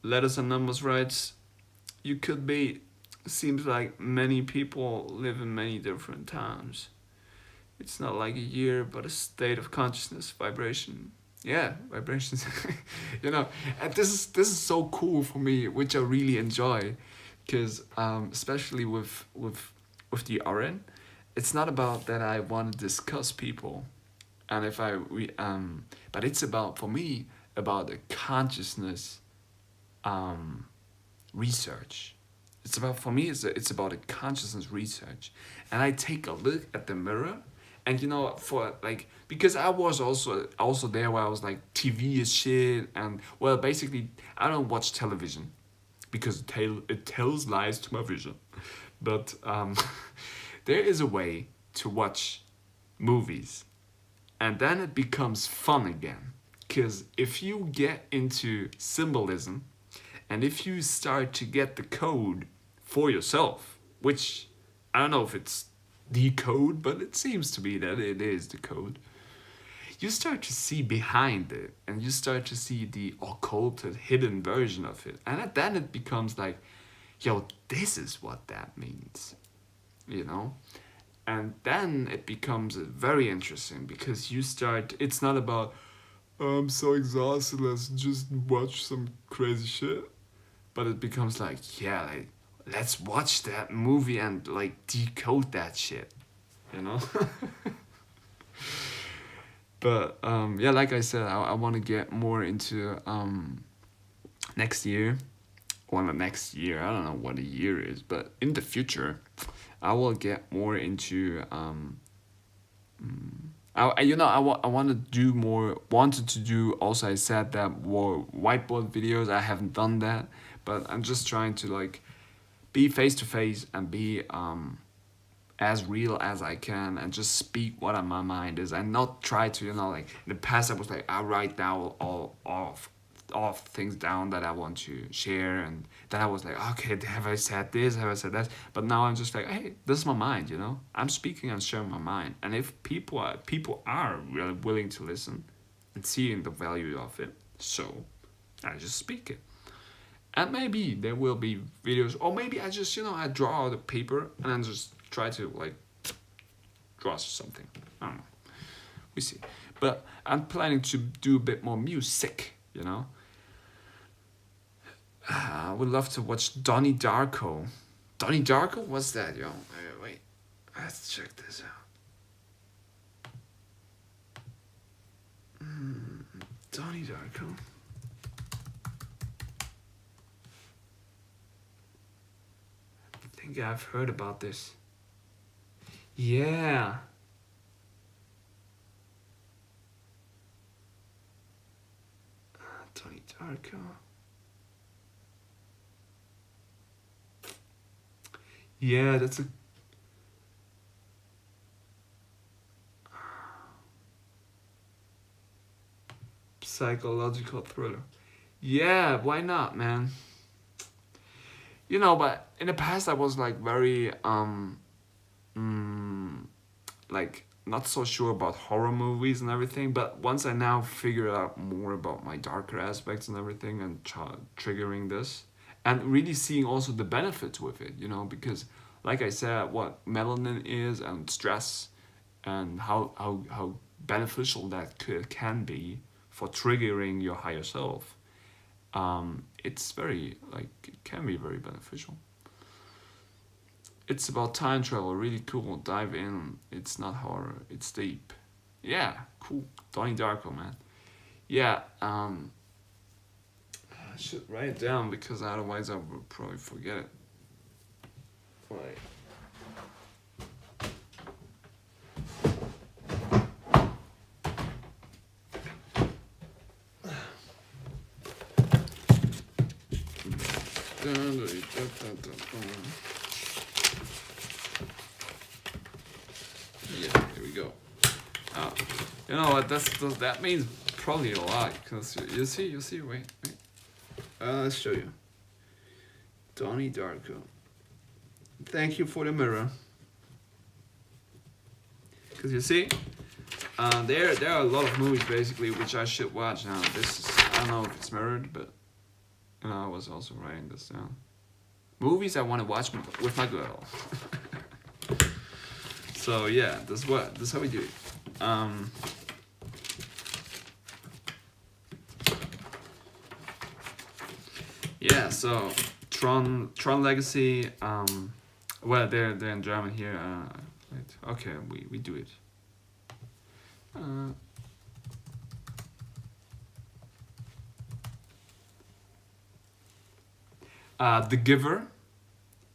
Letters and numbers writes, you could be, seems like many people live in many different times. It's not like a year, but a state of consciousness, vibration. Yeah, vibrations. You know, and this is so cool for me, which I really enjoy, because especially with the RN, it's not about that I want to discuss people, and if but it's about, for me, about the consciousness research. It's about, for me, it's about a consciousness research, and I take a look at the mirror, and you know, for like, because I was also there where I was like, TV is shit, and well, basically I don't watch television because it tells lies to my vision, but there is a way to watch movies, and then it becomes fun again. Because if you get into symbolism, and if you start to get the code for yourself, which I don't know if it's the code, but it seems to be that it is the code, you start to see behind it, and you start to see the occulted, hidden version of it. And then it becomes like, yo, this is what that means, you know? And then it becomes very interesting, because you start, it's not about, I'm so exhausted, let's just watch some crazy shit. But it becomes like, yeah, like, let's watch that movie and like decode that shit, you know? But yeah, like I said, I want to get more into next year. Well, not next year, I don't know what a year is, but in the future, I will get more into I want to do more, wanted to do also, I said that, more whiteboard videos. I haven't done that, but I'm just trying to like be face to face and be as real as I can, and just speak what on my mind is, and not try to, you know, like in the past I was like, I write down all of things down that I want to share, and then I was like, okay, have I said this, have I said that? But now I'm just like, hey, this is my mind, you know, I'm speaking and sharing my mind, and if people are really willing to listen and seeing the value of it, so I just speak it. And maybe there will be videos, or maybe I just, you know, I draw out a paper and then just try to like draw something. I don't know. We see. But I'm planning to do a bit more music, you know. I would love to watch Donnie Darko. Donnie Darko? What's that, yo? Wait. Let's check this out. Donnie Darko. think I've heard about this. Yeah. Donnie Darko. Yeah, that's a psychological thriller. Yeah, why not, man? You know, but in the past I was like very like not so sure about horror movies and everything, but once I now figure out more about my darker aspects and everything and triggering this and really seeing also the benefits with it, you know, because like I said, what melanin is and stress and how beneficial that can be for triggering your higher self. It's very like it can be very beneficial. It's about time travel, really cool. Dive in. It's not horror, it's deep. Yeah, cool. Donnie Darko, man. Yeah, I should write it down because otherwise I will probably forget it. Right. Yeah, here we go. You know what? That means probably a lot because you see. Wait. Let's show you. Donnie Darko. Thank you for the mirror. Because you see, there are a lot of movies basically which I should watch now. This is, I don't know if it's mirrored, but you know, I was also writing this down. Movies I want to watch with my girl. So yeah, this is how we do it. Yeah, so Tron Legacy. Well, they're in German here. Wait, okay, we do it. The Giver.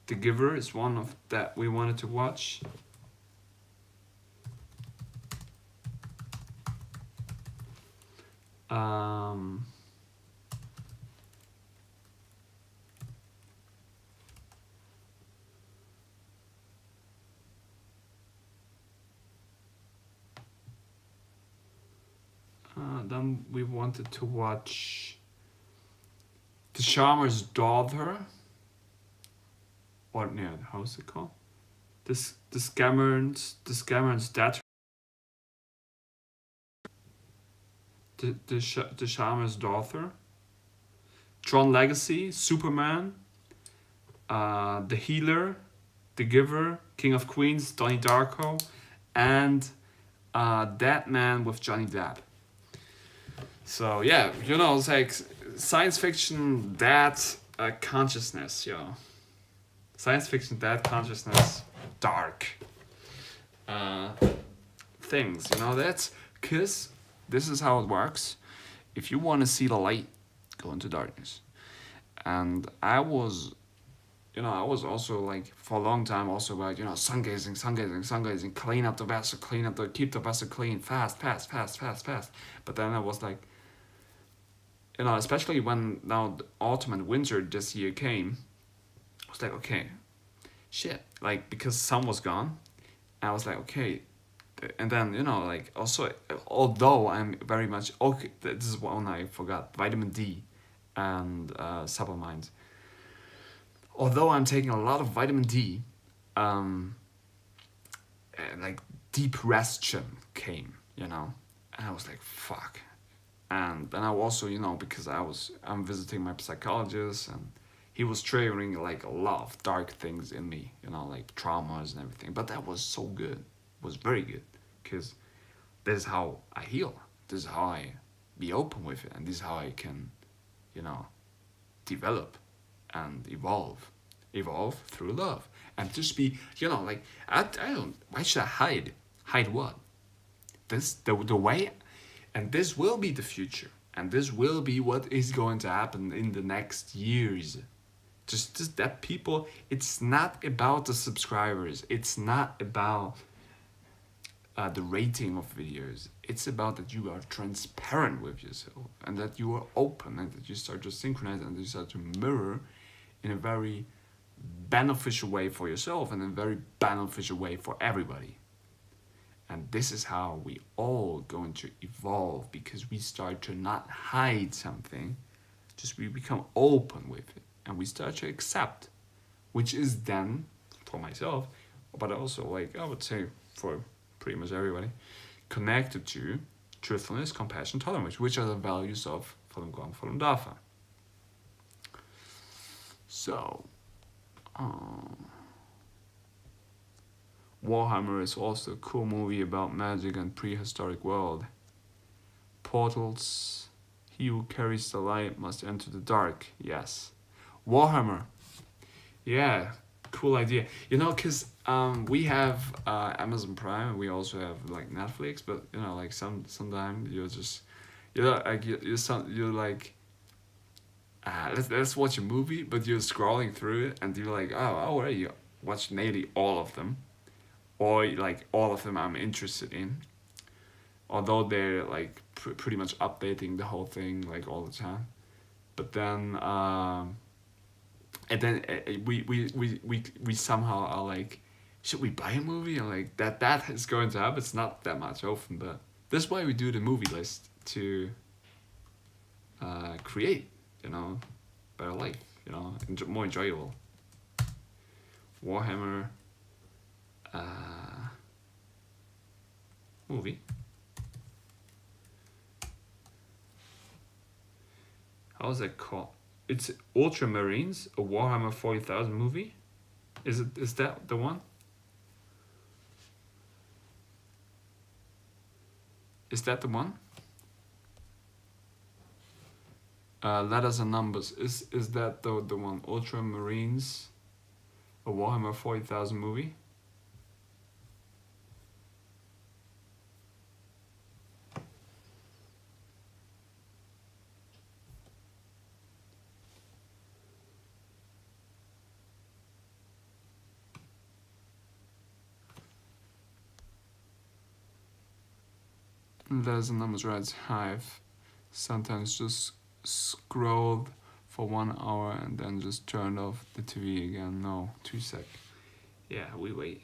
The Giver is one of that we wanted to watch. Then we wanted to watch The Charmer's Daughter. Or yeah, how's it called? The Scammer's Daughter. The Charmer's Daughter. Tron Legacy, Superman, The Healer, The Giver, King of Queens, Donnie Darko, and That Man with Johnny Depp. So yeah, you know, it's like science fiction that consciousness, yo. Science fiction that consciousness, dark things, you know. That's because this is how it works. If you want to see the light, go into darkness. And I was also like for a long time also about, you know, sun gazing, clean up the vessel, keep the vessel clean, fast. But then I was like, you know, especially when now the autumn and winter this year came, I was like, okay, shit, like because sun was gone, I was like, okay, and then, you know, like also, although I'm very much, okay, this is one I forgot, vitamin D and supplements. Although I'm taking a lot of vitamin D, like depression came, you know, and I was like, fuck. And then I also, you know, because I'm visiting my psychologist and he was triggering like a lot of dark things in me, you know, like traumas and everything. But that was so good, it was very good, because this is how I heal. This is how I be open with it, and this is how I can, you know, develop and evolve through love, and just be, you know, like I don't. Why should I hide? Hide what? The way, and this will be the future, and this will be what is going to happen in the next years. Just that people, it's not about the subscribers, it's not about the rating of videos. It's about that you are transparent with yourself and that you are open and that you start to synchronize and you start to mirror in a very beneficial way for yourself and in a very beneficial way for everybody. And this is how we all going to evolve, because we start to not hide something, just we become open with it and we start to accept, which is then, for myself, but also like I would say for pretty much everybody, connected to truthfulness, compassion, tolerance, which are the values of Falun Gong, Falun Dafa. So, Warhammer is also a cool movie about magic and prehistoric world. Portals, he who carries the light must enter the dark. Yes. Warhammer. Yeah, cool idea. You know, because we have Amazon Prime and we also have like Netflix, but you know, like sometimes you're just, you know, like you're like, let's watch a movie, but you're scrolling through it and you're like, oh, already you watched nearly all of them, or like all of them I'm interested in, although they're like pretty much updating the whole thing like all the time. But then and then we somehow are like, should we buy a movie? And like that is going to happen. It's not that much often, but that's why we do the movie list to create, you know, better life, you know, more enjoyable. Warhammer movie. How's that called? It's Ultramarines, a Warhammer 40,000 movie. Is that the one? Is that the one? Letters and numbers. Is that the one? Ultramarines, a Warhammer 40,000 movie. Letters and numbers writes Hive. Sometimes just scrolled for 1 hour and then just turned off the TV again. No, 2 sec. Yeah, we wait.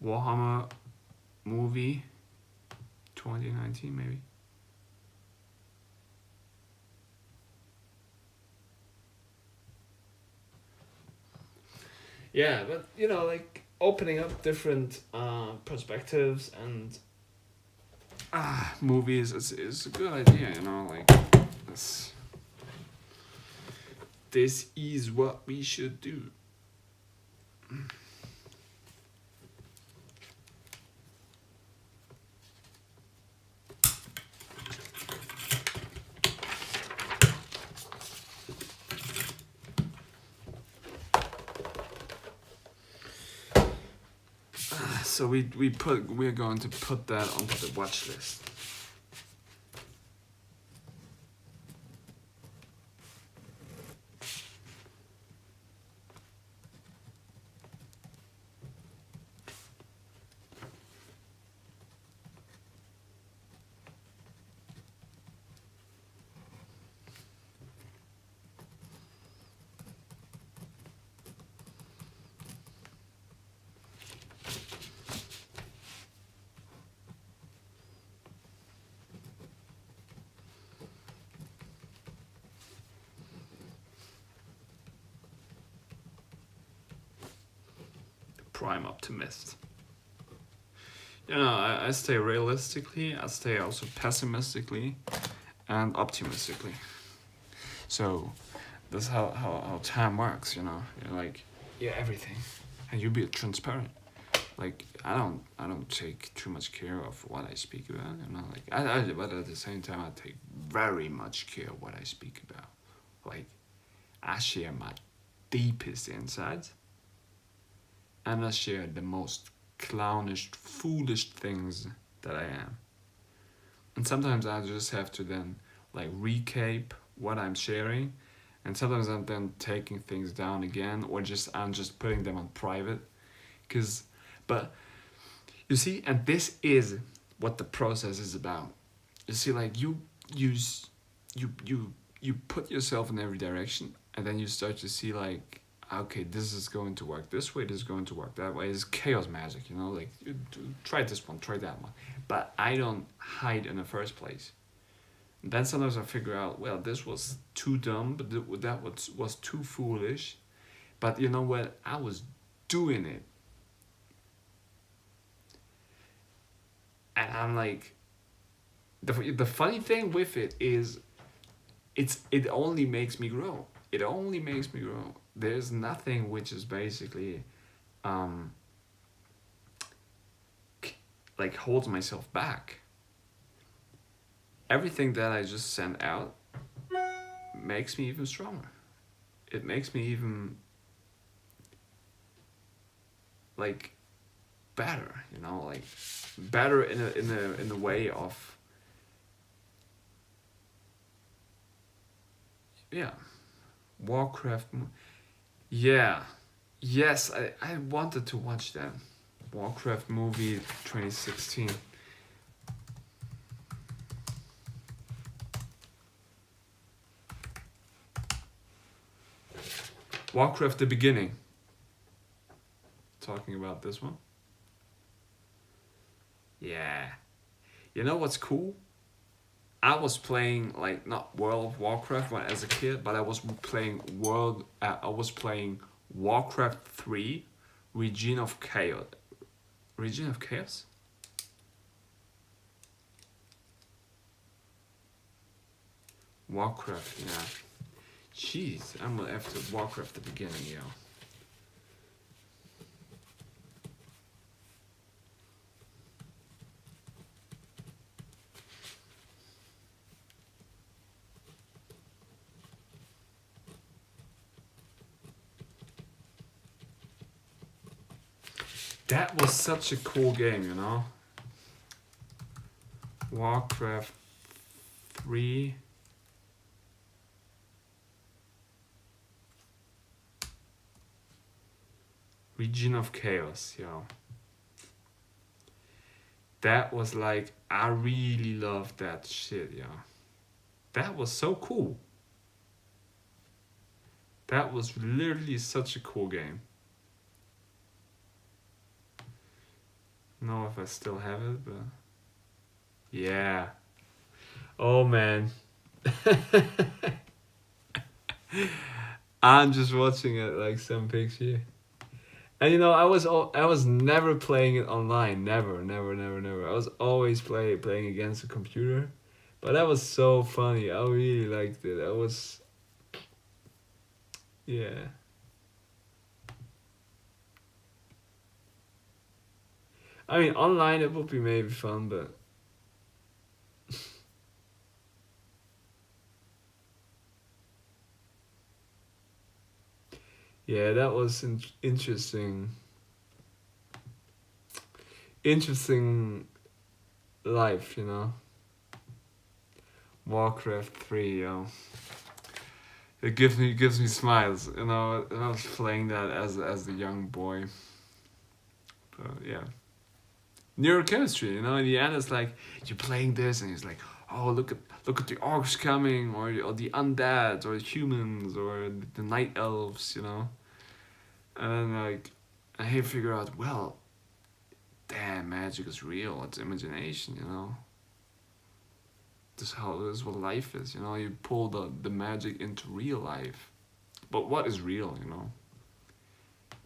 Warhammer movie 2019 maybe. Yeah, but you know, like opening up different perspectives and movies is a good idea, you know, like this is what we should do. So we're going to put that onto the watch list. Prime optimist. You know, I stay realistically, I stay also pessimistically and optimistically. So that's how time works, you know. You're like, yeah, everything. And you be transparent. Like I don't take too much care of what I speak about, you know, like but at the same time I take very much care of what I speak about. Like I share my deepest insights. And I share the most clownish, foolish things that I am. And sometimes I just have to then like recap what I'm sharing, and sometimes I'm then taking things down again, or I'm just putting them on private, because, but you see, and this is what the process is about. You see, like you use, you put yourself in every direction, and then you start to see like, okay, this is going to work this way, this is going to work that way. It's chaos magic, you know, like you try this one, try that one. But I don't hide in the first place. And then sometimes I figure out, well, this was too dumb, but that was too foolish. But you know what? I was doing it. And I'm like, the funny thing with it is, it only makes me grow. It only makes me grow. There's nothing which is basically like holds myself back. Everything that I just send out makes me even stronger. It makes me even like better, you know, like better in a way of, yeah, Warcraft. Yeah, yes, I wanted to watch that Warcraft movie 2016. Warcraft the beginning. Talking about this one. Yeah. You know what's cool? I was playing like not World of Warcraft when as a kid, but I was playing Warcraft 3, Region of Chaos. Region of Chaos? Warcraft, yeah. Jeez, I'm after Warcraft the beginning, yo. That was such a cool game, you know? Warcraft 3. Region of Chaos, yo. That was like, I really loved that shit, yo. That was so cool. That was literally such a cool game. I don't know if I still have it, but yeah. Oh man. I'm just watching it like some picture. And you know, I was never playing it online. Never. I was always playing against the computer. But that was so funny. I really liked it. I was, yeah. I mean, online it would be maybe fun, but yeah, that was interesting. Interesting life, you know. Warcraft 3, yo. It gives me smiles, you know. I was playing that as a young boy. But yeah. Neurochemistry, you know, in the end it's like you're playing this and it's like, oh, look at the orcs coming, or the undead, or the humans, or the night elves, you know. And then like I figure out, well, damn, magic is real, it's imagination, you know. This is what life is, you know. You pull the magic into real life. But what is real, you know?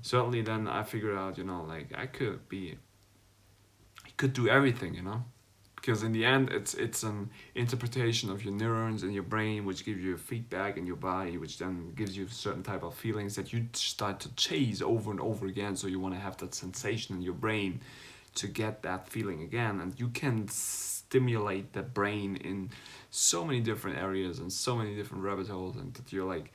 Certainly then I figured out, you know, like I could do everything, you know. Because in the end it's an interpretation of your neurons in your brain, which give you feedback in your body, which then gives you certain type of feelings that you start to chase over and over again. So you want to have that sensation in your brain to get that feeling again, and you can stimulate the brain in so many different areas and so many different rabbit holes, and that you're like,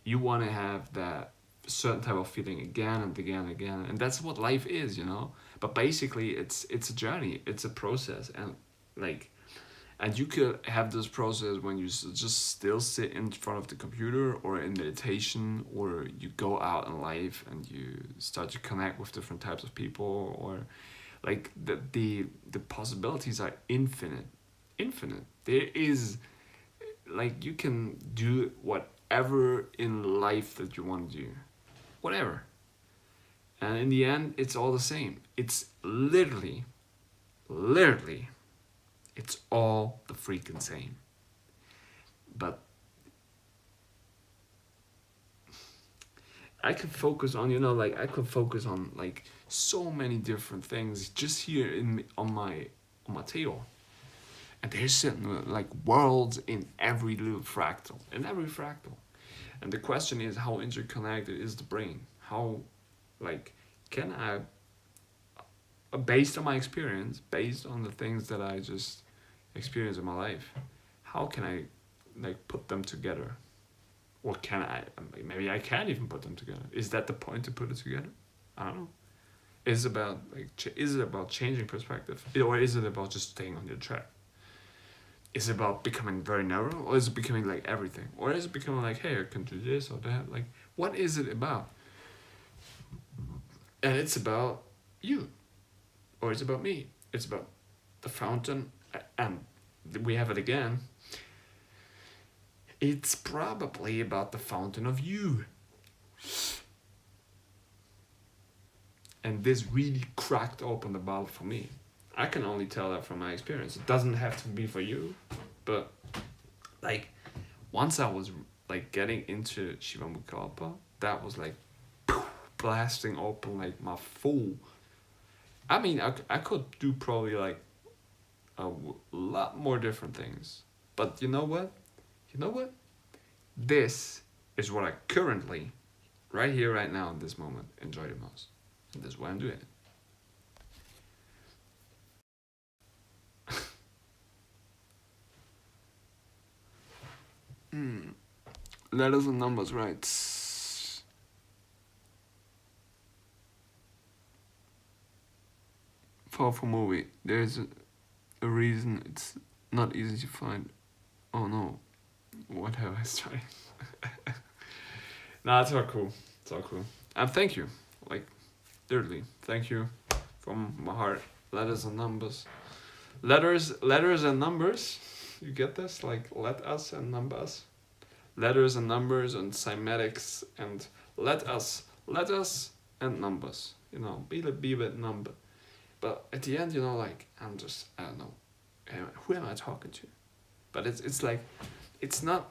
you want to have that certain type of feeling again and again and again. And that's what life is, you know. But basically it's a journey, it's a process. And like, And you could have this process when you just still sit in front of the computer or in meditation, or you go out in life and you start to connect with different types of people, or like the possibilities are infinite. There is, like, you can do whatever in life that you want to do. Whatever. And in the end, it's all the same. It's literally, it's all the freaking same. But I could focus on, I could focus on like so many different things just here on my table. And there's like worlds in every little fractal, And the question is, how interconnected is the brain? How, like, can I, based on my experience, based on the things that I just experienced in my life, how can I, like, put them together? Or can I, maybe I can't even put them together. Is that the point, to put it together? I don't know. Is it about changing perspective? Or is it about just staying on your track? Is it about becoming very narrow? Or is it becoming like everything? Or is it becoming like, hey, I can do this or that? Like, what is it about? And it's about you. Or it's about me. It's about the fountain. And we have it again. It's probably about the fountain of you. And this really cracked open the bottle for me. I can only tell that from my experience. It doesn't have to be for you, but like once I was like getting into Shivamukalpa, that was like blasting open like my full. I mean, I could do probably like a lot more different things, but you know what? This is what I currently, right here, right now, in this moment, enjoy the most. And this is why I'm doing it. Letters and numbers, right? Powerful movie. There's a reason it's not easy to find. Oh no. What have I started? Nah, it's all cool. And thank you. Like, literally, thank you from my heart. Letters and numbers. Letters and numbers. You get this? Like, let us and numbers. Letters and numbers and cymatics and let us and numbers. Be with number. But at the end, like, I don't know. Who am I talking to? But it's like, it's not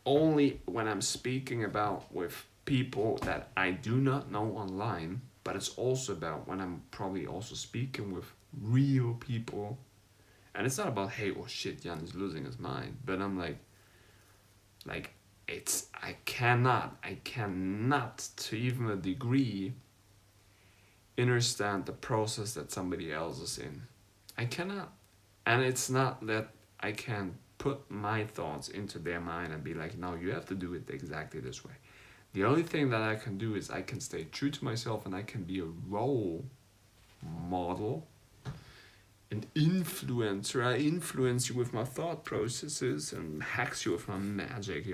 only when I'm speaking about with people that I do not know online, but it's also about when I'm probably also speaking with real people. And it's not about, hey, oh shit, Jan is losing his mind. But I'm like, I cannot to even a degree understand the process that somebody else is in. I cannot. And it's not that I can put my thoughts into their mind and be like, no, you have to do it exactly this way. The only thing that I can do is I can stay true to myself, and I can be a role model, an influencer. I influence you with my thought processes and hacks you with my magic,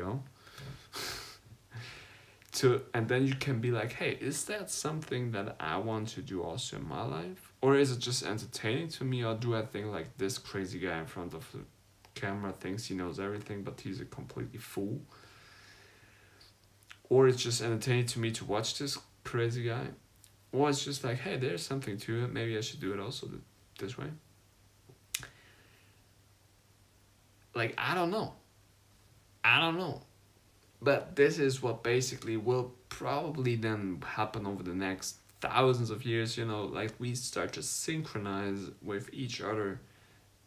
and then you can be like, hey, is that something that I want to do also in my life? Or is it just entertaining to me? Or do I think like this crazy guy in front of the camera thinks he knows everything, but he's a completely fool? Or it's just entertaining to me to watch this crazy guy? Or it's just like, hey, there's something to it. Maybe I should do it also this way. Like, I don't know. But this is what basically will probably then happen over the next thousands of years, like we start to synchronize with each other.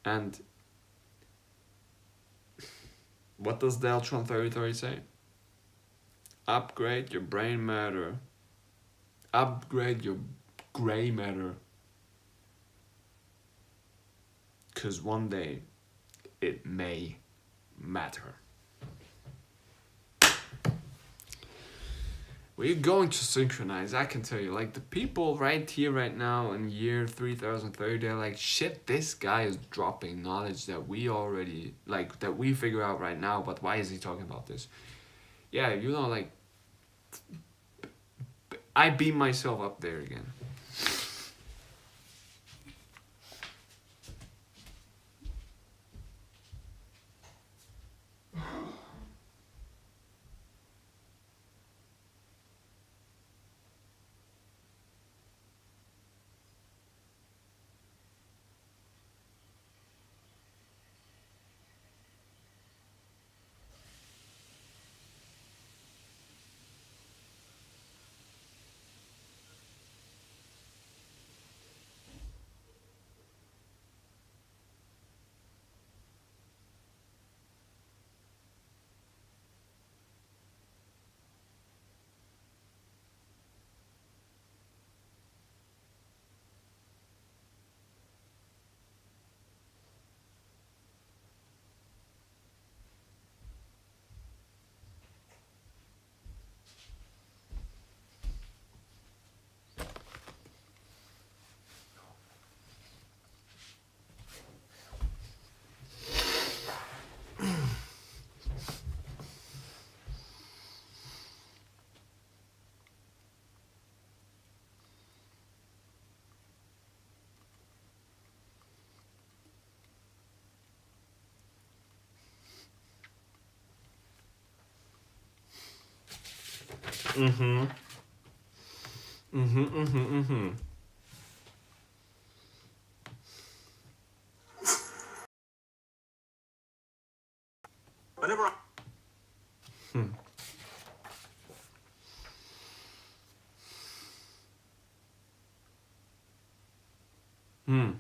And what does Deltron 33 say? Upgrade your brain matter. Upgrade your gray matter. Because one day it may matter. We're going to synchronize, I can tell you. Like, the people right here, right now, in year 3030, they're like, shit, this guy is dropping knowledge that we already, like, that we figure out right now, but why is he talking about this? Yeah, you know, like, I beam myself up there again. Mm-hmm. Mm-hmm, mm-hmm, mm-hmm. Whenever I... Hmm. Hmm.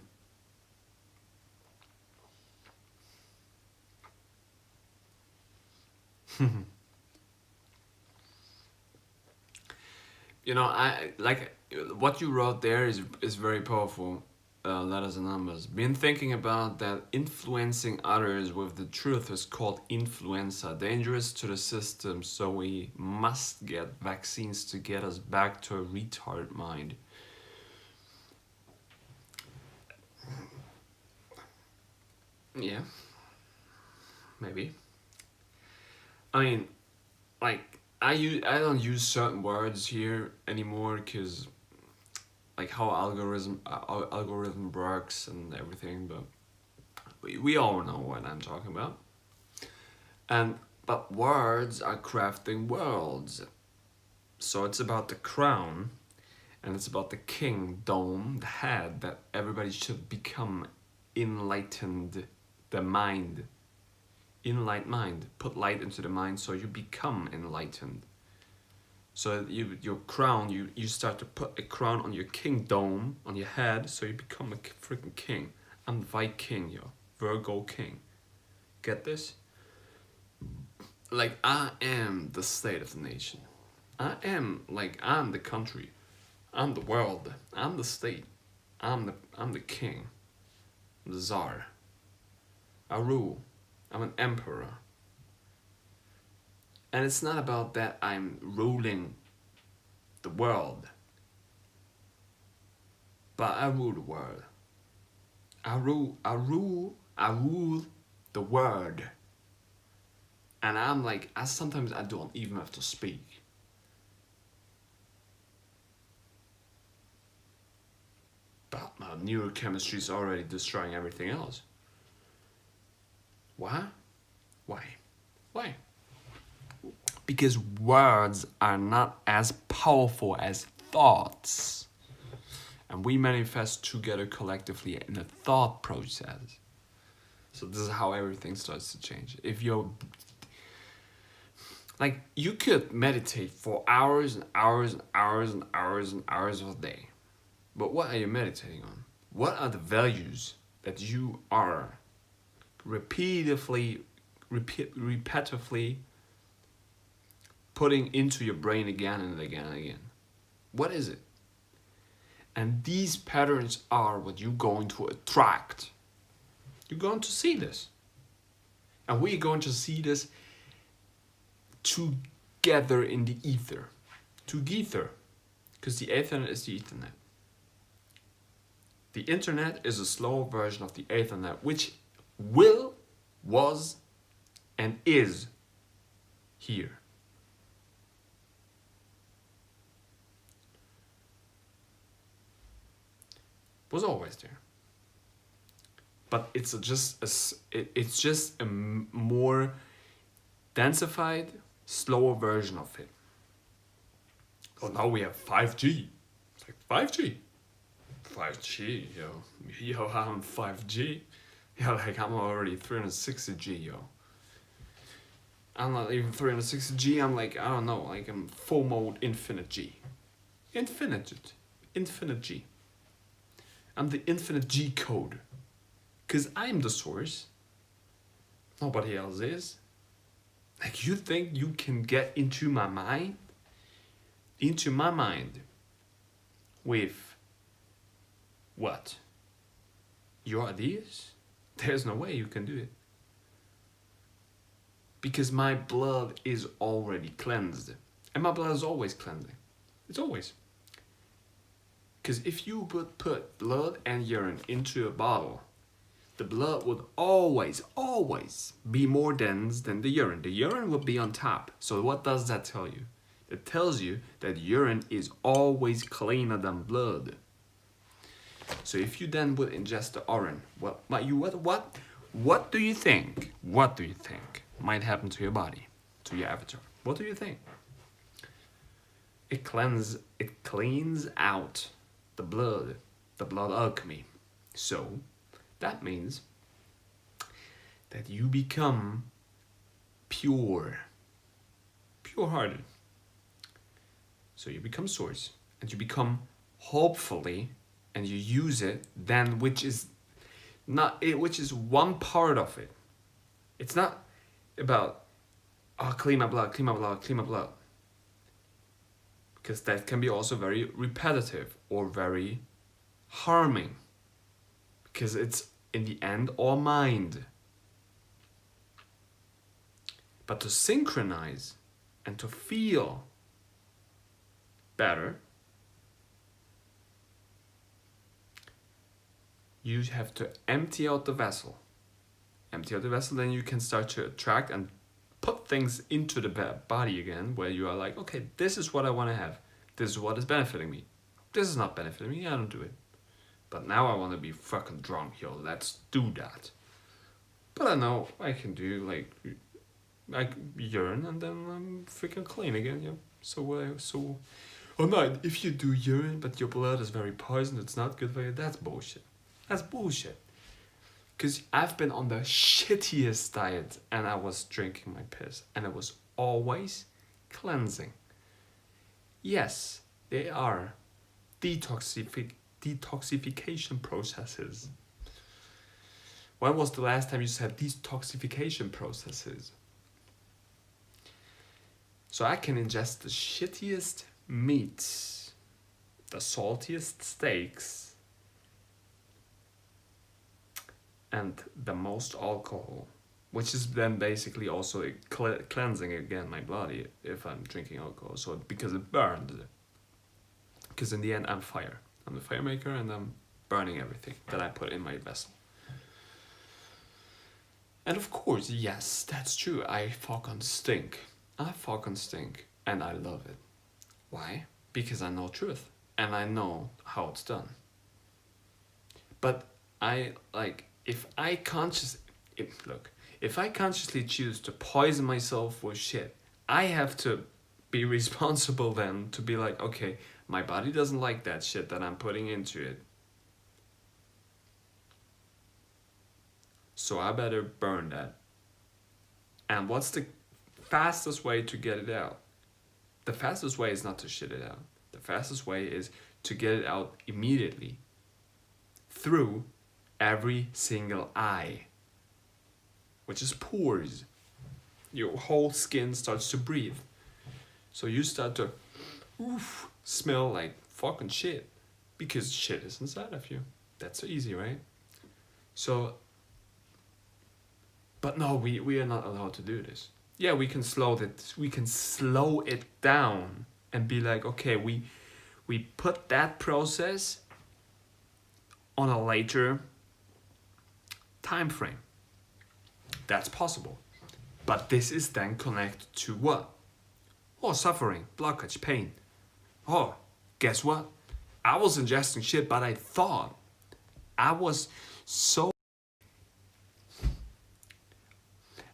You know, I like what you wrote there is very powerful. Letters and numbers. Been thinking about that influencing others with the truth is called influenza, dangerous to the system. So we must get vaccines to get us back to a retard mind. Yeah, maybe. I mean, like I don't use certain words here anymore because like how algorithm works and everything, but we all know what I'm talking about. And but words are crafting worlds. So it's about the crown and it's about the kingdom, the head that everybody should become enlightened, the mind. Enlightened mind. Put light into the mind so you become enlightened. So your crown, you start to put a crown on your kingdom, on your head, so you become a freaking king. I'm the Viking, yo. Virgo king. Get this? Like, I am the state of the nation. I'm the country. I'm the world. I'm the state. I'm the king. I'm the czar. I rule. I'm an emperor. And it's not about that I'm ruling the world. But I rule the world. I rule the word. And I'm like, sometimes I don't even have to speak. But my neurochemistry is already destroying everything else. Why? Why? Because words are not as powerful as thoughts. And we manifest together collectively in a thought process. So this is how everything starts to change. If you're like, you could meditate for hours and hours and hours and hours and hours of a day. But what are you meditating on? What are the values that you are repetitively putting into your brain again and again and again? What is it? And these patterns are what you're going to attract. You're going to see this. And we're going to see this together in the ether. to Ether, because the Ethernet is the Ethernet. The internet is a slower version of the Ethernet, which was, and is here. Was always there. But it's just a more densified, slower version of it. Oh, now we have 5G. It's like 5G. 5G, yo, I'm 5G. Yo, like I'm already 360G, yo. I'm not even 360G, I'm like, I don't know, like I'm full mode infinite G. Infinite G. I'm the infinite G code. Cause I'm the source. Nobody else is. Like you think you can get into my mind? Into my mind. With what? Your ideas? There's no way you can do it. Because my blood is already cleansed. And my blood is always cleansing. It's always. Because if you would put blood and urine into a bottle, the blood would always be more dense than the urine. The urine would be on top. So what does that tell you? It tells you that urine is always cleaner than blood. So if you then would ingest the urine, what do you think? What do you think might happen to your body, to your avatar? What do you think? It cleans out the blood alchemy. So that means that you become pure-hearted. So you become source, and you become hopefully, and you use it then, which is one part of it. It's not about clean my blood, because that can be also very repetitive or very harming, because it's in the end all mind. But to synchronize and to feel better, you have to empty out the vessel. Then you can start to attract and put things into the body again, where you are like, okay, this is what I want to have. This is what is benefiting me. This is not benefiting me, I don't do it. But now I want to be fucking drunk, yo, let's do that. But I know I can do like urine and then I'm freaking clean again, yo. Oh no, if you do urine but your blood is very poisoned, it's not good for you, that's bullshit. That's bullshit. Because I've been on the shittiest diet and I was drinking my piss and it was always cleansing. Yes, they are detoxification processes. When was the last time you said detoxification processes? So I can ingest the shittiest meats, the saltiest steaks, and the most alcohol, which is then basically also cleansing again my body if I'm drinking alcohol. So because it burned. Because in the end I'm fire. I'm the fire maker and I'm burning everything that I put in my vessel. And of course, yes, that's true. I fucking stink. And I love it. Why? Because I know truth and I know how it's done. But if I consciously choose to poison myself with shit, I have to be responsible then to be like, okay, my body doesn't like that shit that I'm putting into it. So I better burn that. And what's the fastest way to get it out? The fastest way is not to shit it out. The fastest way is to get it out immediately through every single eye, which is pores. Your whole skin starts to breathe. So you start to smell like fucking shit because shit is inside of you. That's so easy, right? So, but no, we are not allowed to do this. Yeah, we can slow it down and be like, okay, we put that process on a later time frame. That's possible. But this is then connected to what? Oh, suffering, blockage, pain. Oh, guess what? I was ingesting shit, but I thought I was so...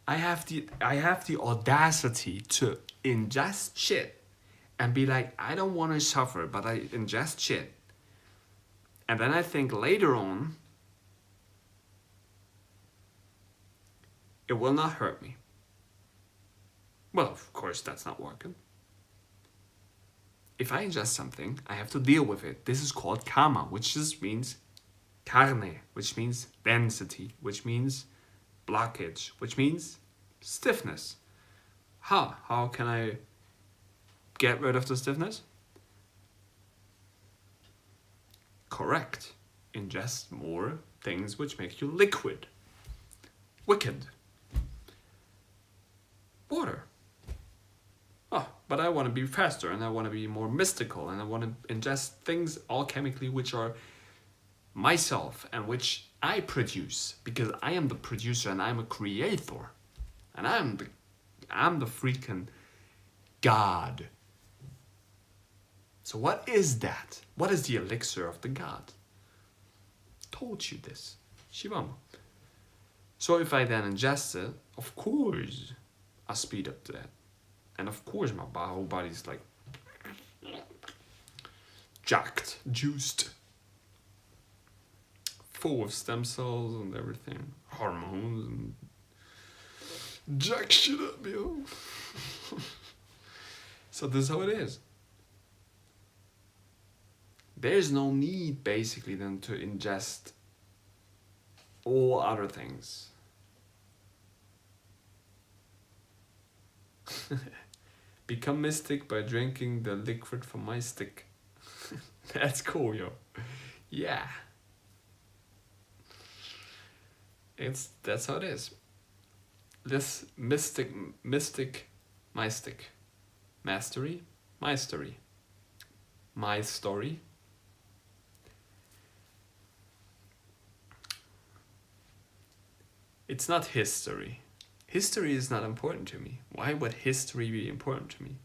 I have the audacity to ingest shit and be like, I don't want to suffer, but I ingest shit. And then I think later on, it will not hurt me. Well, of course, that's not working. If I ingest something, I have to deal with it. This is called karma, which just means carne, which means density, which means blockage, which means stiffness. How can I get rid of the stiffness? Correct. Ingest more things which make you liquid. Wicked. Water. Oh, but I want to be faster, and I want to be more mystical, and I want to ingest things alchemically which are myself and which I produce, because I am the producer and I'm a creator, and I'm the freaking God. So what is that? What is the elixir of the God? Told you this. Shivam. So if I then ingest it, of course I speed up that. And of course my whole body's like jacked, juiced, full of stem cells and everything, hormones, and jack shit up, yo. So this is how it is. There's no need basically then to ingest all other things. Become mystic by drinking the liquid from my stick. That's cool, yo. Yeah. That's how it is. This mystic, my stick. Mastery, my story. My story. It's not history. History is not important to me. Why would history be important to me?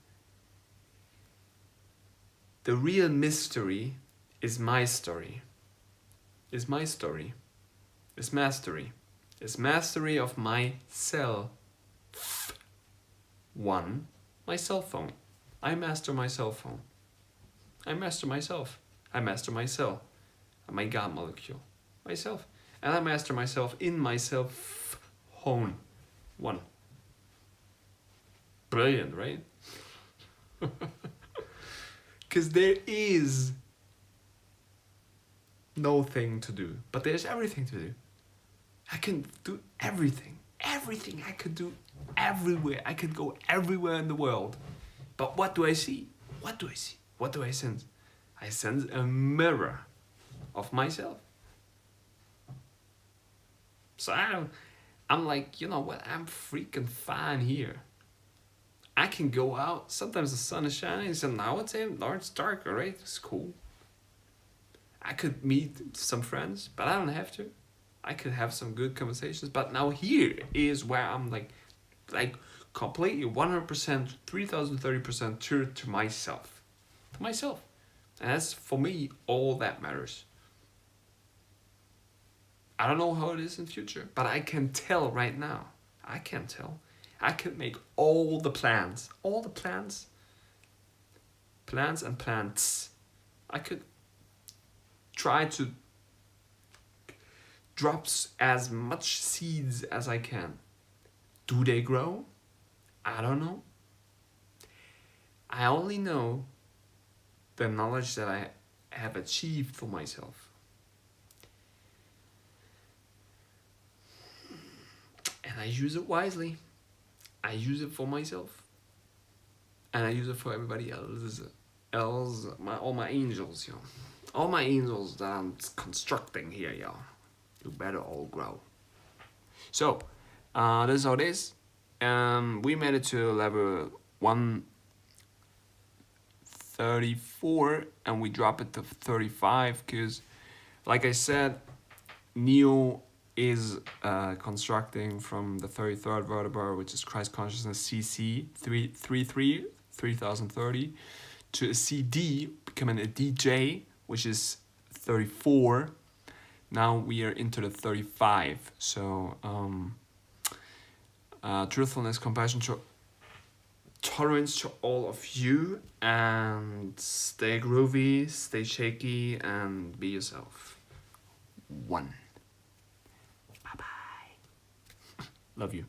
The real mystery is my story. Is my story. Is mastery. Is mastery of myself. One, my cell phone. I master my cell phone. I master myself. I master my cell. My God molecule. Myself. And I master myself in myself phone. One. Brilliant, right? Because there is no thing to do, but there's everything to do. I can do everything. Everything I could do everywhere. I could go everywhere in the world. But what do I see? What do I see? What do I sense? I sense a mirror of myself. So I'm like, you know what? I'm freaking fine here. I can go out. Sometimes the sun is shining. So now it's darker, right? It's cool. I could meet some friends, but I don't have to. I could have some good conversations. But now here is where I'm like completely 100%, 3030% true to myself. To myself. And that's, for me, all that matters. I don't know how it is in future, but I can tell right now. I can tell. I can make all the plans. All the plans. Plans and plants. I could try to drop as much seeds as I can. Do they grow? I don't know. I only know the knowledge that I have achieved for myself. And I use it wisely. I use it for myself. And I use it for everybody else. All my angels, yo. All my angels that I'm constructing here, yo. You better all grow. So, this is how it is. We made it to level 1 34 and we drop it to 35 because, like I said, Neo is constructing from the 33rd vertebra, which is Christ consciousness CC 3030, to a CD, becoming a DJ, which is 34. Now we are into the 35. So truthfulness, compassion, tolerance to all of you, and stay groovy, stay shaky, and be yourself. 1. Bye bye. Love you.